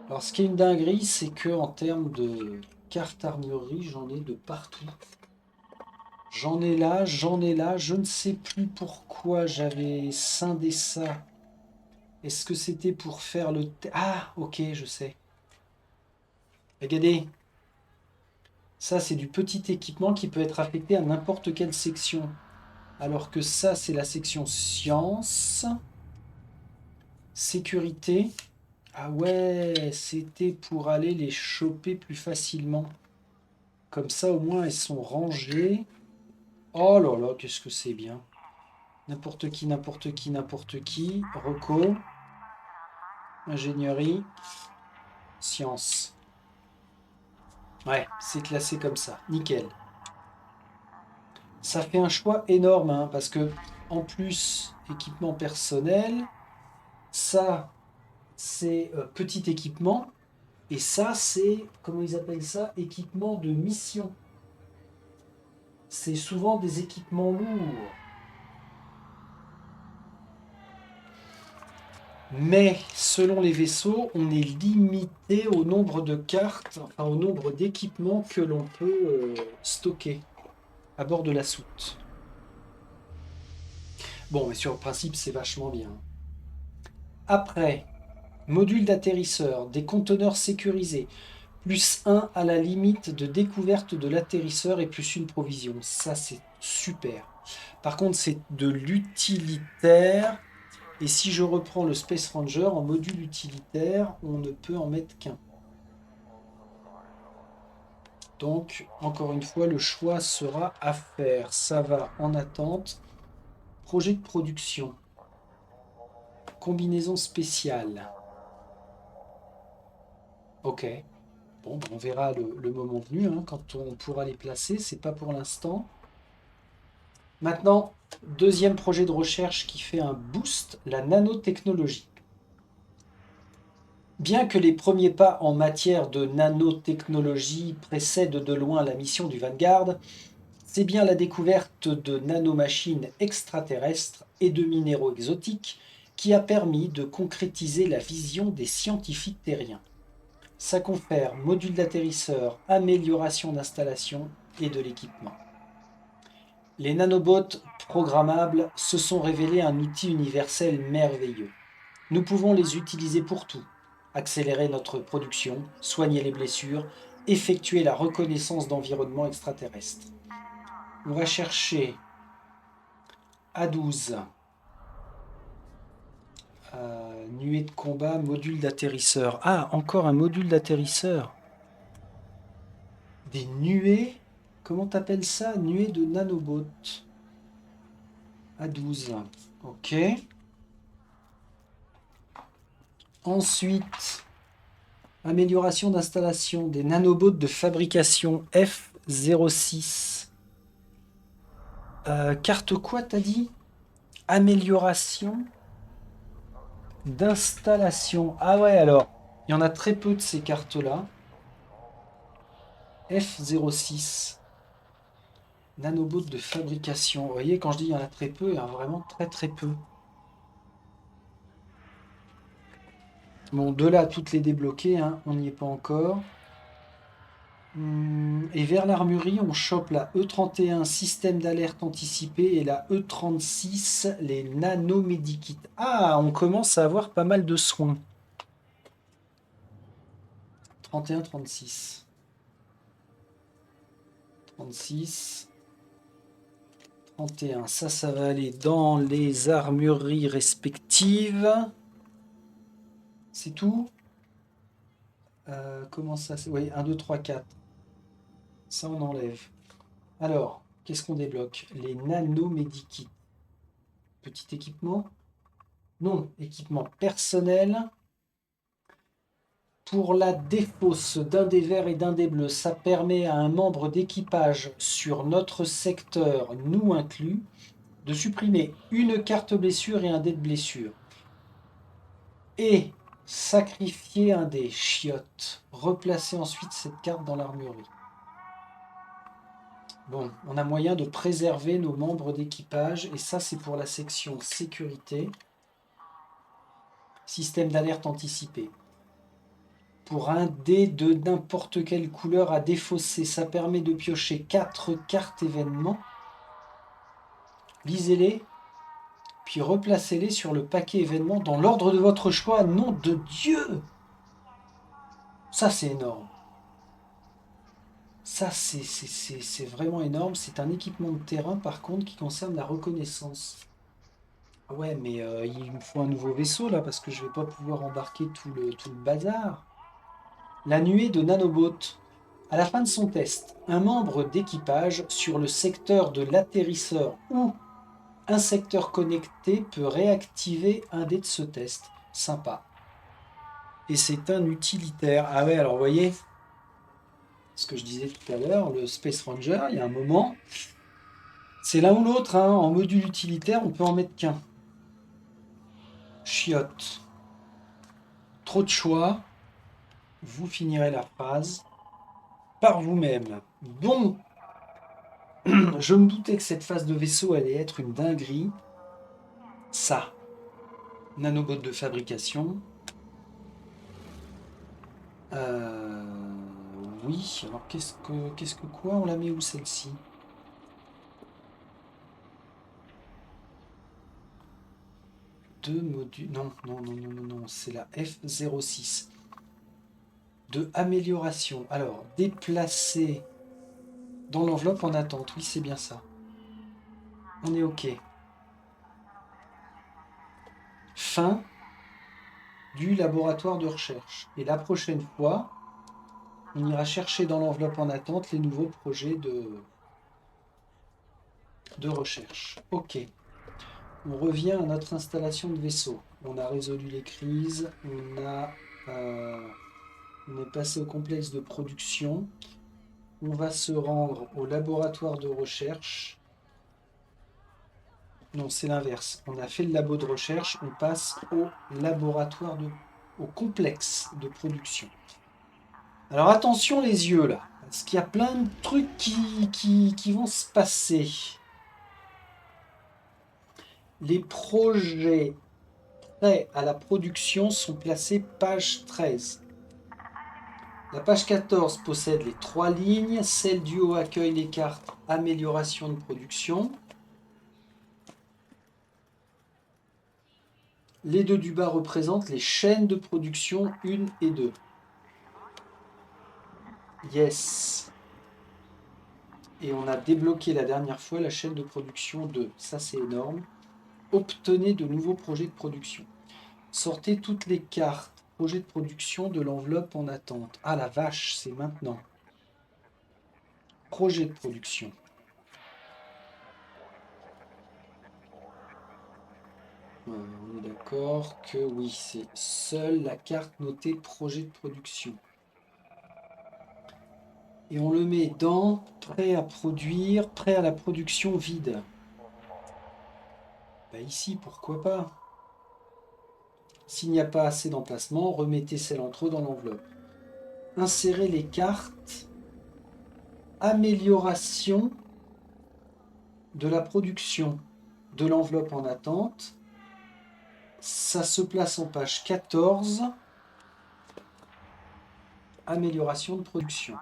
Alors ce qui est une dinguerie, c'est que en termes de carte armurerie, j'en ai de partout. J'en ai là, j'en ai là. Je ne sais plus pourquoi j'avais scindé ça. Est-ce que c'était pour faire le... Ah, ok, je sais. Regardez, ça c'est du petit équipement qui peut être affecté à n'importe quelle section. Alors que ça c'est la section sciences, sécurité. Ah ouais, c'était pour aller les choper plus facilement. Comme ça au moins elles sont rangées. Oh là là, qu'est-ce que c'est bien. N'importe qui, n'importe qui, n'importe qui. Reco, ingénierie, sciences. Ouais, c'est classé comme ça. Nickel. Ça fait un choix énorme, hein, parce que en plus, équipement personnel, ça, c'est petit équipement, et ça, c'est, comment ils appellent ça, équipement de mission. C'est souvent des équipements lourds. Mais selon les vaisseaux, on est limité au nombre de cartes, enfin au nombre d'équipements que l'on peut stocker à bord de la soute. Bon, mais sur le principe, c'est vachement bien. Après, module d'atterrisseur, des conteneurs sécurisés, plus un à la limite de découverte de l'atterrisseur et plus une provision. Ça, c'est super. Par contre, c'est de l'utilitaire. Et si je reprends le Space Ranger, en module utilitaire, on ne peut en mettre qu'un. Donc, encore une fois, le choix sera à faire. Ça va en attente. Projet de production. Combinaison spéciale. Ok. Bon, ben, on verra le moment venu, hein, quand on pourra les placer. C'est pas pour l'instant. Maintenant, deuxième projet de recherche qui fait un boost, la nanotechnologie. Bien que les premiers pas en matière de nanotechnologie précèdent de loin la mission du Vanguard, c'est bien la découverte de nanomachines extraterrestres et de minéraux exotiques qui a permis de concrétiser la vision des scientifiques terriens. Ça confère module d'atterrisseur, amélioration d'installation et de l'équipement. Les nanobots programmables se sont révélés un outil universel merveilleux. Nous pouvons les utiliser pour tout. Accélérer notre production, soigner les blessures, effectuer la reconnaissance d'environnements extraterrestres. On va chercher A12, nuée de combat, module d'atterrisseur. Ah, encore un module d'atterrisseur. Des nuées, comment t'appelles ça? Nuées de nanobots. A12, ok. Ensuite, amélioration d'installation des nanobots de fabrication F06. Carte quoi, t'as dit? Amélioration d'installation. Ah ouais, alors, il y en a très peu de ces cartes-là. F06. Nanobot de fabrication. Vous voyez, quand je dis il y en a très peu, il y en a vraiment très très peu. Bon, de là à toutes les débloquer, hein, on n'y est pas encore. Et vers l'armurerie, on chope la E31, système d'alerte anticipé, et la E36, les nanomédikits. Ah, on commence à avoir pas mal de soins. 31, 36. 36. 31. Ça va aller dans les armureries respectives. C'est tout? Comment ça? Oui, 1, 2, 3, 4. Ça, on enlève. Alors, qu'est-ce qu'on débloque? Les nanomédikits. Petit équipement? Non, équipement personnel. Pour la défausse d'un des verts et d'un des bleus, ça permet à un membre d'équipage sur notre secteur, nous inclus, de supprimer une carte blessure et un dé de blessure. Et sacrifier un dé, chiotte. Replacer ensuite cette carte dans l'armurerie. Bon, on a moyen de préserver nos membres d'équipage, et ça c'est pour la section sécurité. Système d'alerte anticipé. Pour un dé de n'importe quelle couleur à défausser, ça permet de piocher 4 cartes événements. Lisez-les, puis replacez-les sur le paquet événement dans l'ordre de votre choix. Nom de Dieu! Ça, c'est énorme. Ça, c'est vraiment énorme. C'est un équipement de terrain, par contre, qui concerne la reconnaissance. Ah ouais, mais il me faut un nouveau vaisseau, là, parce que je vais pas pouvoir embarquer tout le bazar. La nuée de nanobots. À la fin de son test, un membre d'équipage sur le secteur de l'atterrisseur ou un secteur connecté peut réactiver un dé de ce test. Sympa. Et c'est un utilitaire. Ah ouais, alors vous voyez, ce que je disais tout à l'heure, le Space Ranger, il y a un moment, c'est l'un ou l'autre, hein. En module utilitaire, on peut en mettre qu'un. Chiotte. Trop de choix, vous finirez la phrase par vous-même. Bon, je me doutais que cette phase de vaisseau allait être une dinguerie. Ça, nanobot de fabrication. Euh, oui, alors qu'est-ce que quoi? On la met où celle-ci? Deux modules. Non, non, non, non, non, non, c'est la F06. De amélioration. Alors, déplacer dans l'enveloppe en attente. Oui, c'est bien ça. On est OK. Fin du laboratoire de recherche. Et la prochaine fois, on ira chercher dans l'enveloppe en attente les nouveaux projets de recherche. OK. On revient à notre installation de vaisseau. On a résolu les crises. On est passé au complexe de production. On va se rendre au laboratoire de recherche. Non, c'est l'inverse. On a fait le labo de recherche, on passe au complexe de production. Alors attention les yeux là, parce qu'il y a plein de trucs qui vont se passer. Les projets prêts à la production sont placés page 13. La page 14 possède les 3 lignes. Celle du haut accueille les cartes amélioration de production. Les deux du bas représentent les chaînes de production 1 et 2. Yes. Et on a débloqué la dernière fois la chaîne de production 2. Ça, c'est énorme. Obtenez de nouveaux projets de production. Sortez toutes les cartes projets de production de l'enveloppe en attente. Ah la vache, c'est maintenant. Projet de production. On est d'accord que oui, c'est seule la carte notée projet de production. Et on le met dans prêt à produire, prêt à la production vide. Bah ici, pourquoi pas? S'il n'y a pas assez d'emplacement, remettez celle en trop dans l'enveloppe. Insérez les cartes amélioration de la production de l'enveloppe en attente. Ça se place en page 14. Amélioration de production.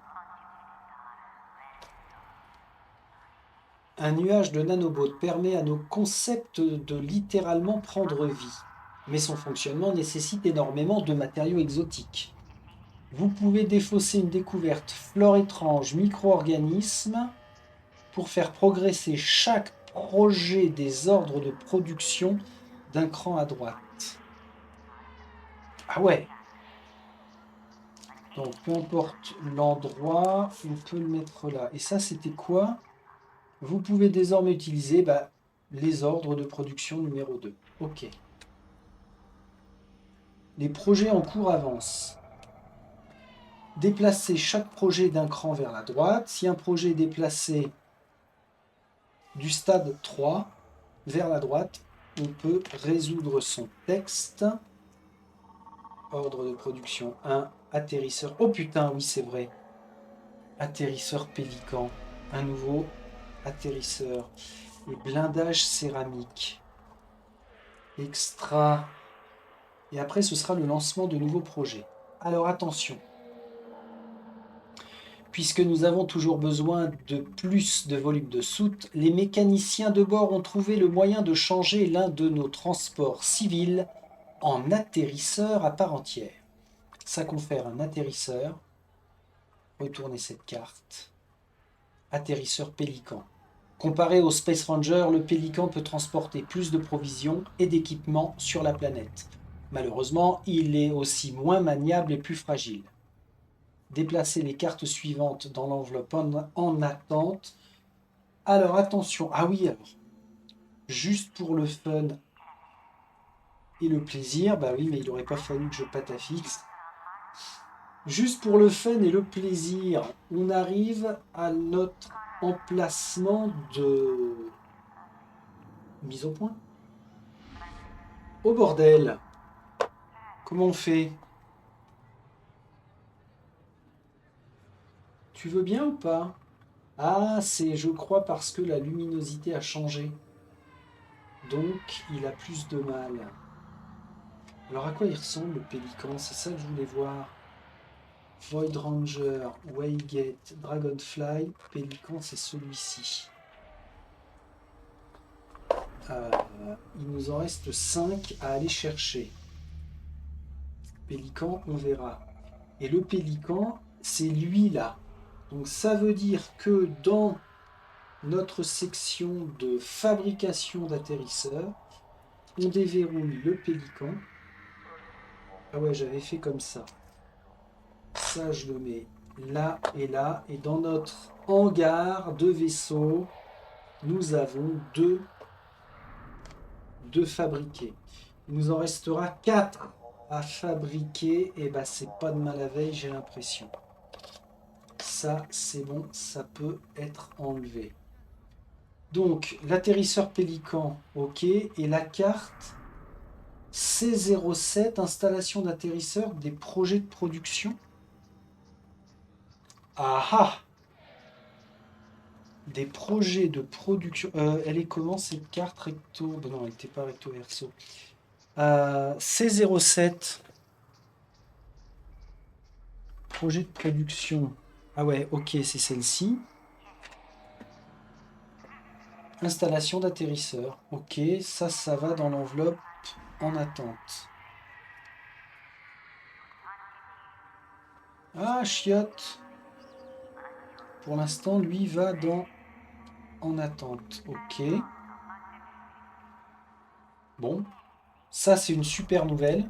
Un nuage de nanobots permet à nos concepts de littéralement prendre vie. Mais son fonctionnement nécessite énormément de matériaux exotiques. Vous pouvez défausser une découverte flore étrange, micro-organismes, pour faire progresser chaque projet des ordres de production d'un cran à droite. Ah ouais. Donc peu importe l'endroit, on peut le mettre là. Et ça, c'était quoi? Vous pouvez désormais utiliser les ordres de production numéro 2. OK. Les projets en cours avancent. Déplacer chaque projet d'un cran vers la droite. Si un projet est déplacé du stade 3 vers la droite, on peut résoudre son texte. Ordre de production 1, atterrisseur. Oh putain, oui, c'est vrai. Atterrisseur pélican. Un nouveau atterrisseur. Et blindage céramique. Extra. Et après, ce sera le lancement de nouveaux projets. Alors attention. Puisque nous avons toujours besoin de plus de volume de soute, les mécaniciens de bord ont trouvé le moyen de changer l'un de nos transports civils en atterrisseur à part entière. Ça confère un atterrisseur. Retournez cette carte. Atterrisseur Pélican. Comparé au Space Ranger, le Pélican peut transporter plus de provisions et d'équipements sur la planète. Malheureusement, il est aussi moins maniable et plus fragile. Déplacez les cartes suivantes dans l'enveloppe en attente. Alors attention, ah oui, alors, juste pour le fun et le plaisir, bah oui, mais il n'aurait pas fallu que je patafix. Juste pour le fun et le plaisir, on arrive à notre emplacement de mise au point. Oh bordel! Comment on fait? Tu veux bien ou pas? Ah, c'est, je crois, parce que la luminosité a changé. Donc, il a plus de mal. Alors, à quoi il ressemble, le pélican? C'est ça que je voulais voir. Void Ranger, Waygate, Dragonfly. Pélican, c'est celui-ci. Il nous en reste 5 à aller chercher. Pélican, on verra. Et le pélican, c'est lui là. Donc ça veut dire que dans notre section de fabrication d'atterrisseurs, on déverrouille le pélican. Ah ouais, j'avais fait comme ça. Ça, je le mets là et là. Et dans notre hangar de vaisseau, nous avons deux fabriqués. Il nous en restera 4 à fabriquer. Et bah, c'est pas de mal à veille, j'ai l'impression. Ça, c'est bon, ça peut être enlevé. Donc, l'atterrisseur Pélican, ok. Et la carte C07, installation d'atterrisseur, des projets de production. Ah ah! Des projets de production. Elle est comment cette carte recto? Ben non, elle n'était pas recto verso. C07. Projet de production. Ah ouais, ok, c'est celle-ci. Installation d'atterrisseur. Ok, ça va dans l'enveloppe en attente. Ah, chiotte. Pour l'instant, lui va dans en attente. Ok. Bon, ça c'est une super nouvelle.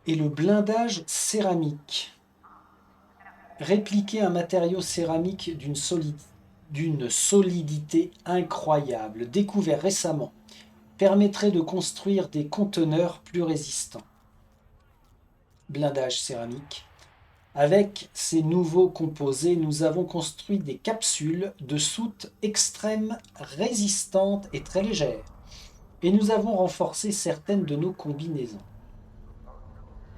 Et le blindage céramique. Répliquer un matériau céramique d'une solidité incroyable, découvert récemment, permettrait de construire des conteneurs plus résistants. Blindage céramique. Avec ces nouveaux composés, nous avons construit des capsules de soute extrême résistantes et très légères. Et nous avons renforcé certaines de nos combinaisons.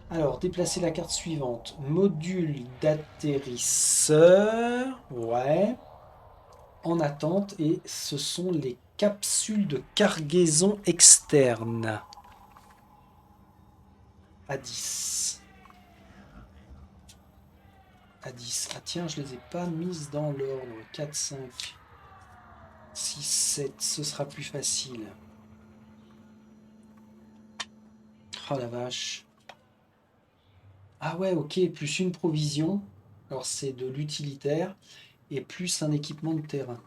Alors, déplacer la carte suivante. Module d'atterrisseur. Ouais. En attente. Et ce sont les capsules de cargaison externe. À 10. À 10. Ah tiens, je ne les ai pas mises dans l'ordre. 4, 5, 6, 7. Ce sera plus facile. Oh la vache. Ah ouais, ok. Plus une provision. Alors c'est de l'utilitaire. Et plus un équipement de terrain.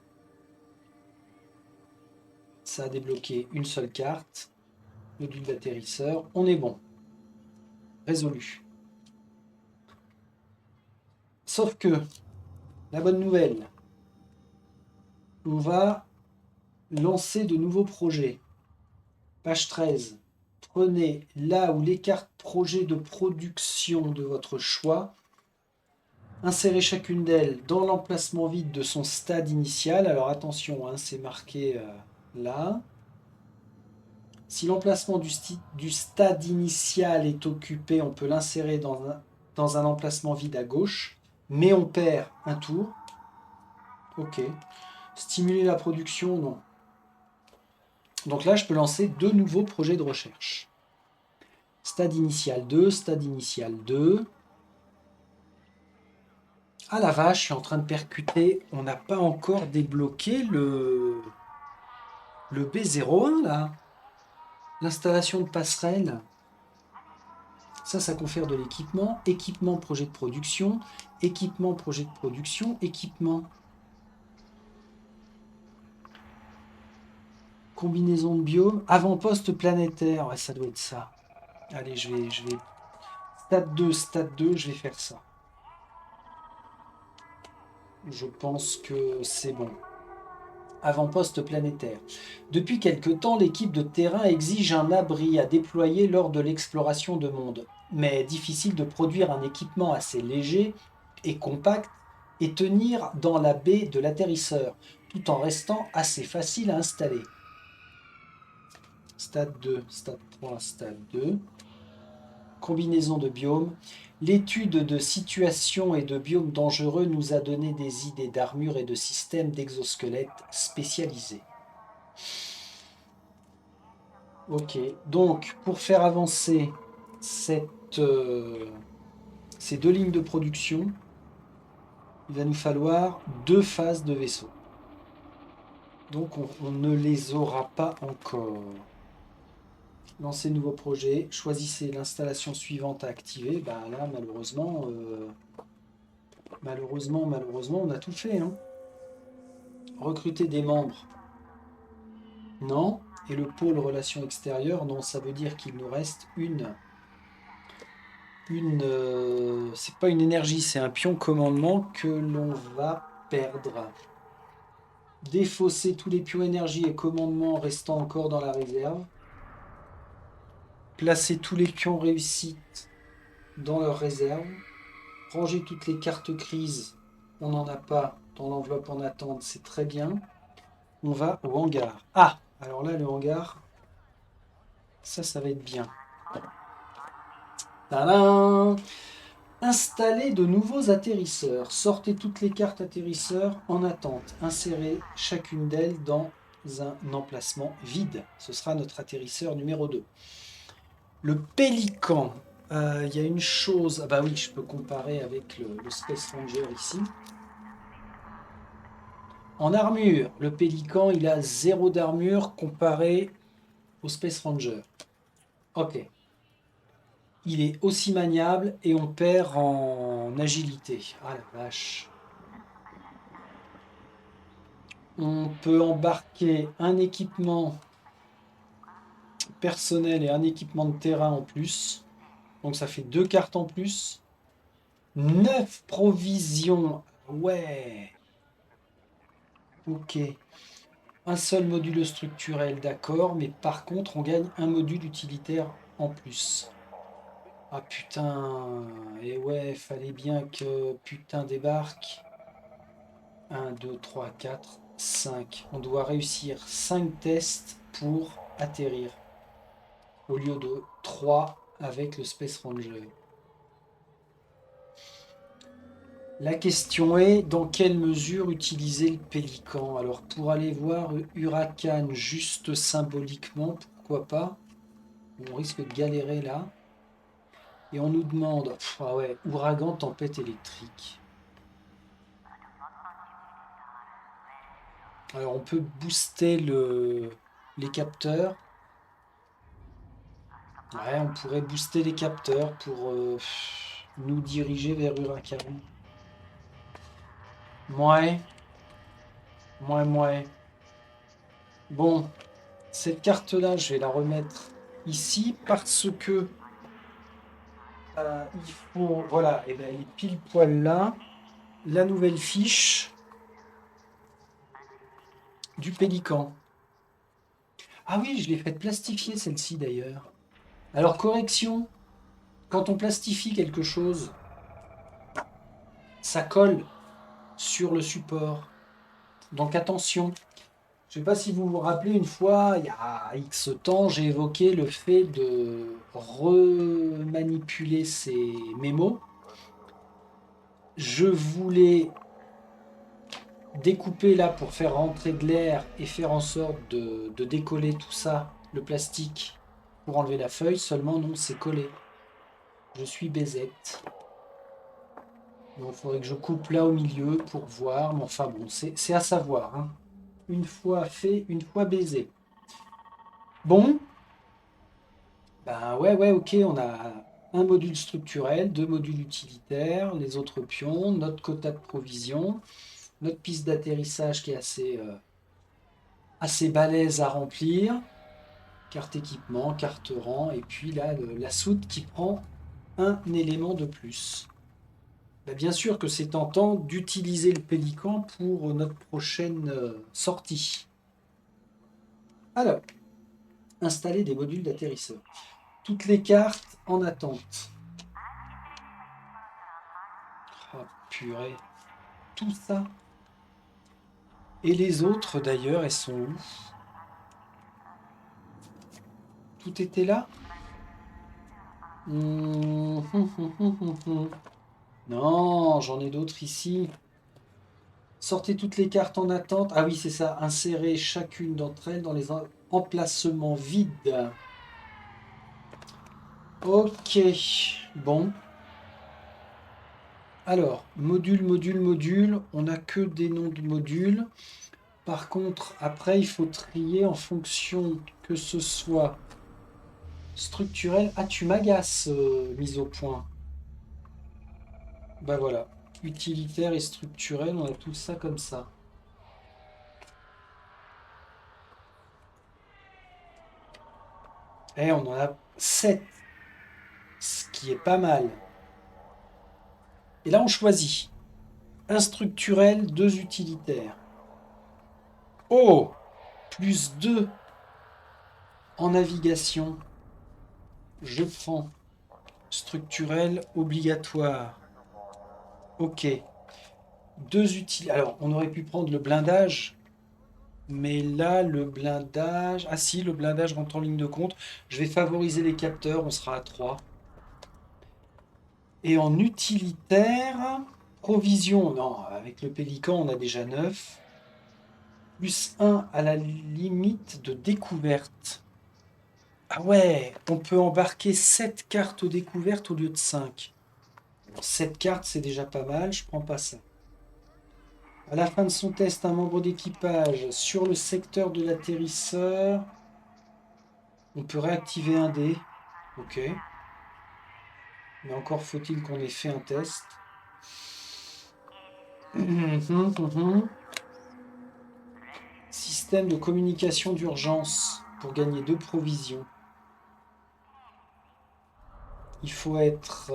Ça a débloqué une seule carte. Module d'atterrisseur. On est bon. Résolu. Sauf que, la bonne nouvelle, on va lancer de nouveaux projets. Page 13. Prenez là où les cartes projets de production de votre choix. Insérez chacune d'elles dans l'emplacement vide de son stade initial. Alors attention, hein, c'est marqué là. Si l'emplacement du stade initial est occupé, on peut l'insérer dans un emplacement vide à gauche, mais on perd un tour. Ok. Stimuler la production, non. Donc là, je peux lancer 2 nouveaux projets de recherche. Stade initial 2, stade initial 2. Ah la vache, je suis en train de percuter. On n'a pas encore débloqué le B01 là. L'installation de passerelle. Ça confère de l'équipement. Équipement, projet de production. Équipement, projet de production. Équipement. Combinaison de biome. Avant-poste planétaire. Ouais, ça doit être ça. Allez, je vais. Stade 2, je vais faire ça. Je pense que c'est bon. Avant-poste planétaire. Depuis quelque temps, l'équipe de terrain exige un abri à déployer lors de l'exploration de monde. Mais difficile de produire un équipement assez léger et compact et tenir dans la baie de l'atterrisseur, tout en restant assez facile à installer. Stade 2, stade 3, stade 2. Combinaison de biomes. L'étude de situations et de biomes dangereux nous a donné des idées d'armure et de systèmes d'exosquelettes spécialisés. Ok, donc pour faire avancer ces deux lignes de production, il va nous falloir deux phases de vaisseau. Donc on ne les aura pas encore. Lancez nouveau projet, choisissez l'installation suivante à activer. Bah là, malheureusement, on a tout fait, hein. Recruter des membres. Non. Et le pôle relations extérieures, non, ça veut dire qu'il nous reste c'est pas une énergie, c'est un pion commandement que l'on va perdre. Défausser tous les pions énergie et commandement restant encore dans la réserve. Placer tous les pions réussite dans leur réserve. Ranger toutes les cartes crises, on n'en a pas dans l'enveloppe en attente, c'est très bien. On va au hangar. Ah, alors là, le hangar, ça va être bien. Tadam! Installer de nouveaux atterrisseurs. Sortez toutes les cartes atterrisseurs en attente. Insérez chacune d'elles dans un emplacement vide. Ce sera notre atterrisseur numéro 2. Le Pélican. Il y a une chose... Ah bah oui, je peux comparer avec le Space Ranger ici. En armure, le Pélican, il a 0 d'armure comparé au Space Ranger. Ok. Il est aussi maniable et on perd en agilité. Ah la vache. On peut embarquer un équipement personnel et un équipement de terrain en plus. Donc ça fait 2 cartes en plus. 9 provisions. Ouais. Ok. Un seul module structurel, d'accord. Mais par contre, on gagne un module utilitaire en plus. Ah putain. Et ouais, fallait bien que putain débarque. 1, 2, 3, 4, 5. On doit réussir 5 tests pour atterrir. Au lieu de 3 avec le Space Ranger. La question est, dans quelle mesure utiliser le Pélican? Alors, pour aller voir Huracan juste symboliquement, pourquoi pas? On risque de galérer là. Et on nous demande, ah ouais, ouragan, tempête électrique. Alors, on peut booster les capteurs. Ouais, on pourrait booster les capteurs pour nous diriger vers Huracan. Ouais, ouais. Bon, cette carte-là, je vais la remettre ici parce que il faut, voilà, et ben, elle est pile poil là. La nouvelle fiche du Pélican. Ah oui, je l'ai faite plastifier celle-ci d'ailleurs. Alors correction, quand on plastifie quelque chose, ça colle sur le support. Donc attention. Je ne sais pas si vous vous rappelez, une fois, il y a X temps, j'ai évoqué le fait de remanipuler ces mémos. Je voulais découper là pour faire rentrer de l'air et faire en sorte de décoller tout ça, le plastique, pour enlever la feuille. Seulement non, c'est collé. Je suis baisette. Il faudrait que je coupe là au milieu pour voir. Mais enfin bon, c'est à savoir. Hein. Une fois fait, une fois baisé. Bon, ben ouais, ok, on a un module structurel, deux modules utilitaires, les autres pions, notre quota de provision, notre piste d'atterrissage qui est assez balèze à remplir, carte équipement, carte rang, et puis là, la soute qui prend un élément de plus. Ben, bien sûr que c'est tentant d'utiliser le Pélican pour notre prochaine sortie. Alors, installer des modules d'atterrisseur. Toutes les cartes en attente. Oh purée. Tout ça. Et les autres d'ailleurs, elles sont où? Tout était là? Non, j'en ai d'autres ici. Sortez toutes les cartes en attente. Ah oui, c'est ça. Insérez chacune d'entre elles dans les emplacements vides. Ok. Bon. Alors, module. On n'a que des noms de modules. Par contre, après, il faut trier en fonction que ce soit structurel. Ah, tu m'agaces, mise au point. Bah voilà. Utilitaire et structurel, on a tout ça comme ça. Et on en a 7, ce qui est pas mal. Et là, on choisit un structurel, deux utilitaires. Oh! Plus 2 en navigation. Je prends. Structurel obligatoire. Ok. Deux utiles. Alors, on aurait pu prendre le blindage, mais là, le blindage. Ah si, le blindage rentre en ligne de compte. Je vais favoriser les capteurs, on sera à 3. Et en utilitaire, provision. Non, avec le Pélican, on a déjà 9. Plus 1 à la limite de découverte. Ah ouais, on peut embarquer 7 cartes découvertes au lieu de 5. 7 cartes, c'est déjà pas mal, je prends pas ça. À la fin de son test, un membre d'équipage sur le secteur de l'atterrisseur. On peut réactiver un dé. Ok. Mais encore faut-il qu'on ait fait un test. Système de communication d'urgence pour gagner 2 provisions. Il faut être...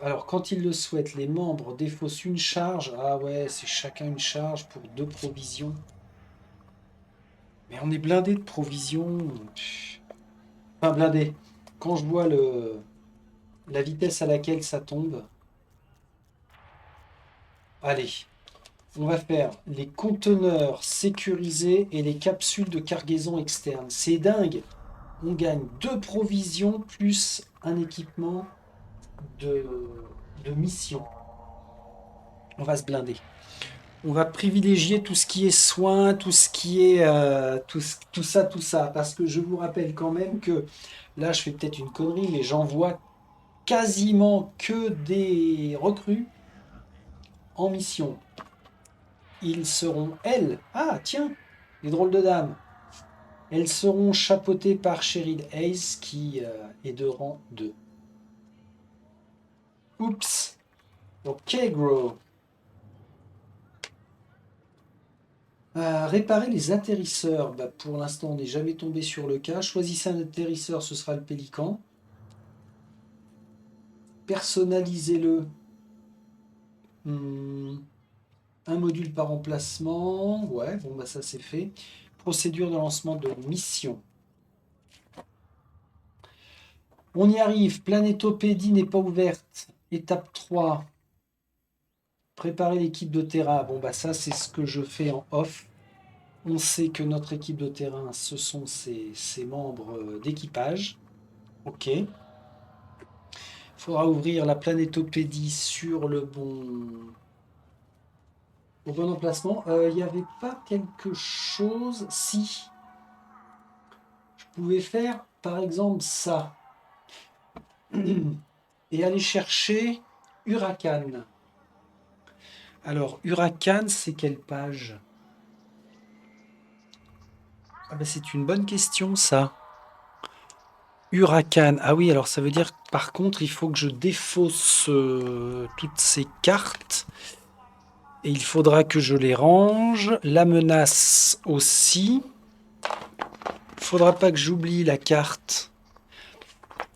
alors, quand ils le souhaitent, les membres défaussent une charge. Ah ouais, c'est chacun une charge pour 2 provisions. Mais on est blindé de provisions. Enfin, blindé. Quand je vois la vitesse à laquelle ça tombe. Allez, on va faire les conteneurs sécurisés et les capsules de cargaison externe. C'est dingue. On gagne 2 provisions plus un équipement de, de mission. On va se blinder. On va privilégier tout ce qui est soins, tout ce qui est tout ça. Parce que je vous rappelle quand même que là, je fais peut-être une connerie, mais j'en vois quasiment que des recrues en mission. Ils seront, elles, ah tiens, les drôles de dames, elles seront chapeautées par Cheryl Hayes qui est de rang 2. Oups. Ok, gros. Réparer les atterrisseurs. Bah, pour l'instant, on n'est jamais tombé sur le cas. Choisissez un atterrisseur, ce sera le Pélican. Personnalisez-le. Hmm, un module par emplacement. Ouais, bon, bah ça c'est fait. Procédure de lancement de mission. On y arrive. Planétopédie n'est pas ouverte. Étape 3. Préparer l'équipe de terrain. Bon, bah ça, c'est ce que je fais en off. On sait que notre équipe de terrain, ce sont ses membres d'équipage. Ok. Il faudra ouvrir la planétopédie sur au bon emplacement. Il n'y avait pas quelque chose... Si. Je pouvais faire, par exemple, ça. Et aller chercher Huracan. Alors, Huracan, c'est quelle page? Ah ben, c'est une bonne question, ça. Huracan. Ah oui, alors ça veut dire, par contre, il faut que je défausse toutes ces cartes. Et il faudra que je les range. La menace aussi. Faudra pas que j'oublie la carte.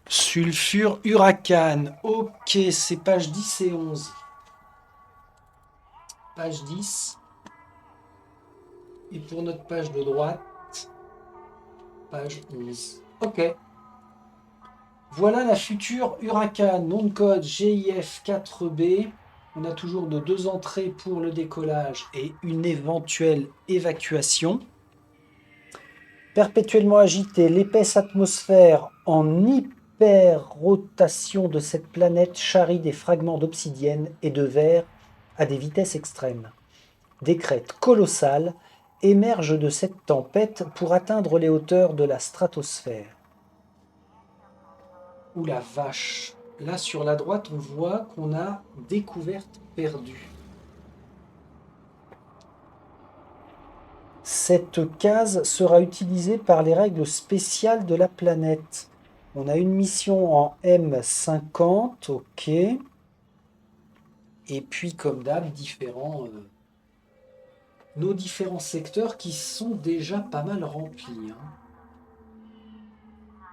Sulfure, Huracan. Ok, c'est page 10 et 11. Page 10. Et pour notre page de droite, page 11. Ok. Voilà la future Huracan. Nom de code GIF4B. On a toujours nos 2 entrées pour le décollage et une éventuelle évacuation. Perpétuellement agitée, l'épaisse atmosphère en hyperrotation de cette planète charrie des fragments d'obsidienne et de verre à des vitesses extrêmes. Des crêtes colossales émergent de cette tempête pour atteindre les hauteurs de la stratosphère. Ouh la vache! Là sur la droite, on voit qu'on a découverte perdue. Cette case sera utilisée par les règles spéciales de la planète. On a une mission en M50, ok. Et puis comme d'hab, nos différents secteurs qui sont déjà pas mal remplis, hein.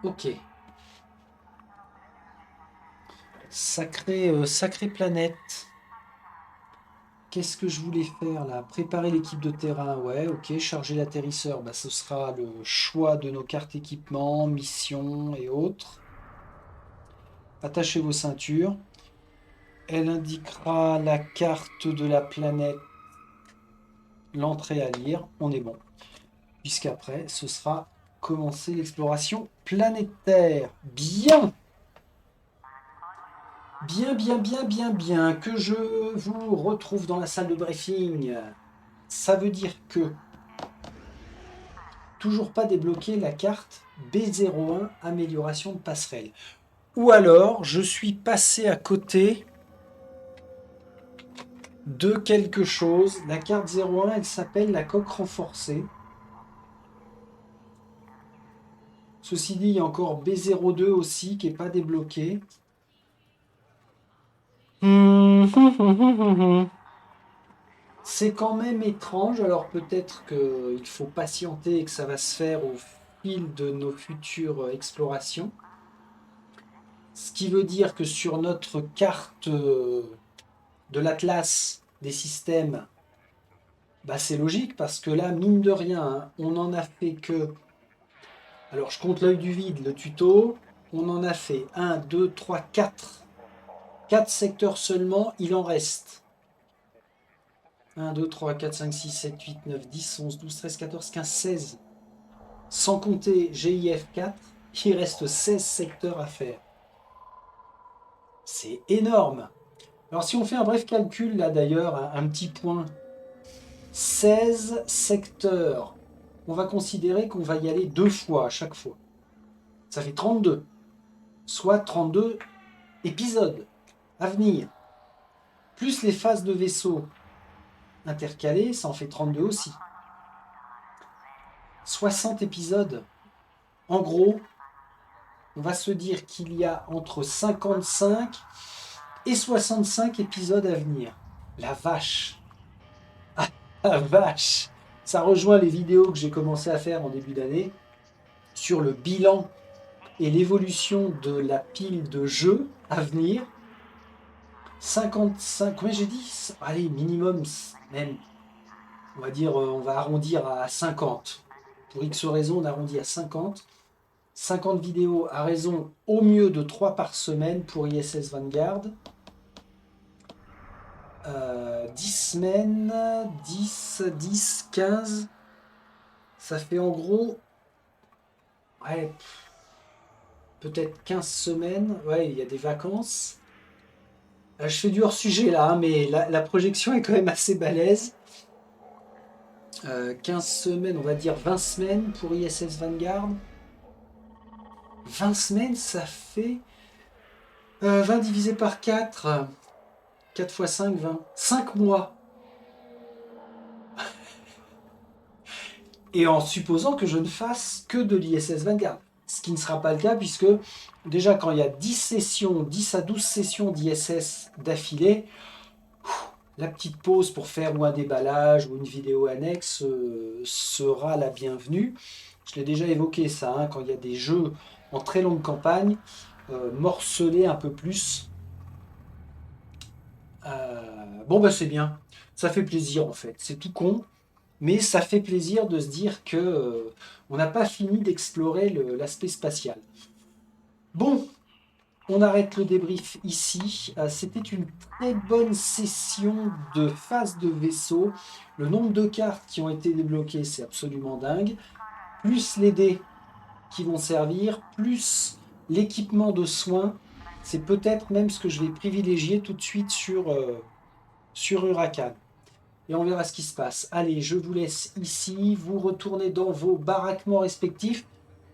Ok. Sacrée planète. Qu'est-ce que je voulais faire là? Préparer l'équipe de terrain, ouais, ok. Charger l'atterrisseur, bah, ce sera le choix de nos cartes équipement, missions et autres. Attachez vos ceintures. Elle indiquera la carte de la planète, l'entrée à lire. On est bon. Puisqu'après, ce sera commencer l'exploration planétaire. Bien! Bien, bien, bien, bien, bien. Que je vous retrouve dans la salle de briefing. Ça veut dire que toujours pas débloqué la carte B01 amélioration de passerelle. Ou alors, je suis passé à côté de quelque chose. La carte 01, elle s'appelle la coque renforcée. Ceci dit, il y a encore B02 aussi qui n'est pas débloqué. C'est quand même étrange, alors peut-être qu'il faut patienter et que ça va se faire au fil de nos futures explorations. Ce qui veut dire que sur notre carte de l'Atlas des systèmes, bah c'est logique parce que là, mine de rien, hein, on en a fait que... Alors je compte l'œil du vide, le tuto, on en a fait 1, 2, 3, 4. 4 secteurs seulement, il en reste 1, 2, 3, 4, 5, 6, 7, 8, 9, 10, 11, 12, 13, 14, 15, 16. Sans compter GIF4, il reste 16 secteurs à faire. C'est énorme. Alors si on fait un bref calcul là d'ailleurs, un petit point. 16 secteurs. On va considérer qu'on va y aller 2 fois à chaque fois. Ça fait 32. Soit 32 épisodes à venir. Plus les phases de vaisseau intercalées, ça en fait 32 aussi. 60 épisodes. En gros, on va se dire qu'il y a entre 55 et 65 épisodes à venir. La vache! Ah, la vache! Ça rejoint les vidéos que j'ai commencé à faire en début d'année sur le bilan et l'évolution de la pile de jeux à venir. 55, combien j'ai dit? Allez, minimum, même, on va dire, on va arrondir à 50. Pour X raisons, on arrondit à 50. 50 vidéos à raison au mieux de 3 par semaine pour ISS Vanguard. 10 semaines, 10, 15. Ça fait en gros, ouais, peut-être 15 semaines. Ouais, il y a des vacances. Je fais du hors-sujet là, hein, mais la projection est quand même assez balèze. 15 semaines, on va dire 20 semaines pour ISS Vanguard. 20 semaines, ça fait 20 divisé par 4. 4 x 5, 20. 5 mois. et en supposant que je ne fasse que de l'ISS Vanguard. Ce qui ne sera pas le cas puisque déjà quand il y a 10 sessions, 10 à 12 sessions d'ISS d'affilée, la petite pause pour faire ou un déballage ou une vidéo annexe sera la bienvenue. Je l'ai déjà évoqué ça, hein, quand il y a des jeux en très longue campagne, morceler un peu plus. Bon bah c'est bien, ça fait plaisir en fait, c'est tout con, mais ça fait plaisir de se dire que on n'a pas fini d'explorer l'aspect spatial. Bon, on arrête le débrief ici. C'était une très bonne session de phase de vaisseau. Le nombre de cartes qui ont été débloquées, c'est absolument dingue. Plus les dés qui vont servir, plus l'équipement de soins. C'est peut-être même ce que je vais privilégier tout de suite sur Huracan. Et on verra ce qui se passe. Allez, je vous laisse ici. Vous retournez dans vos baraquements respectifs.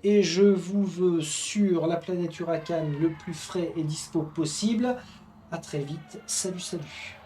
Et je vous veux sur la planète Huracan le plus frais et dispo possible. À très vite. Salut, salut.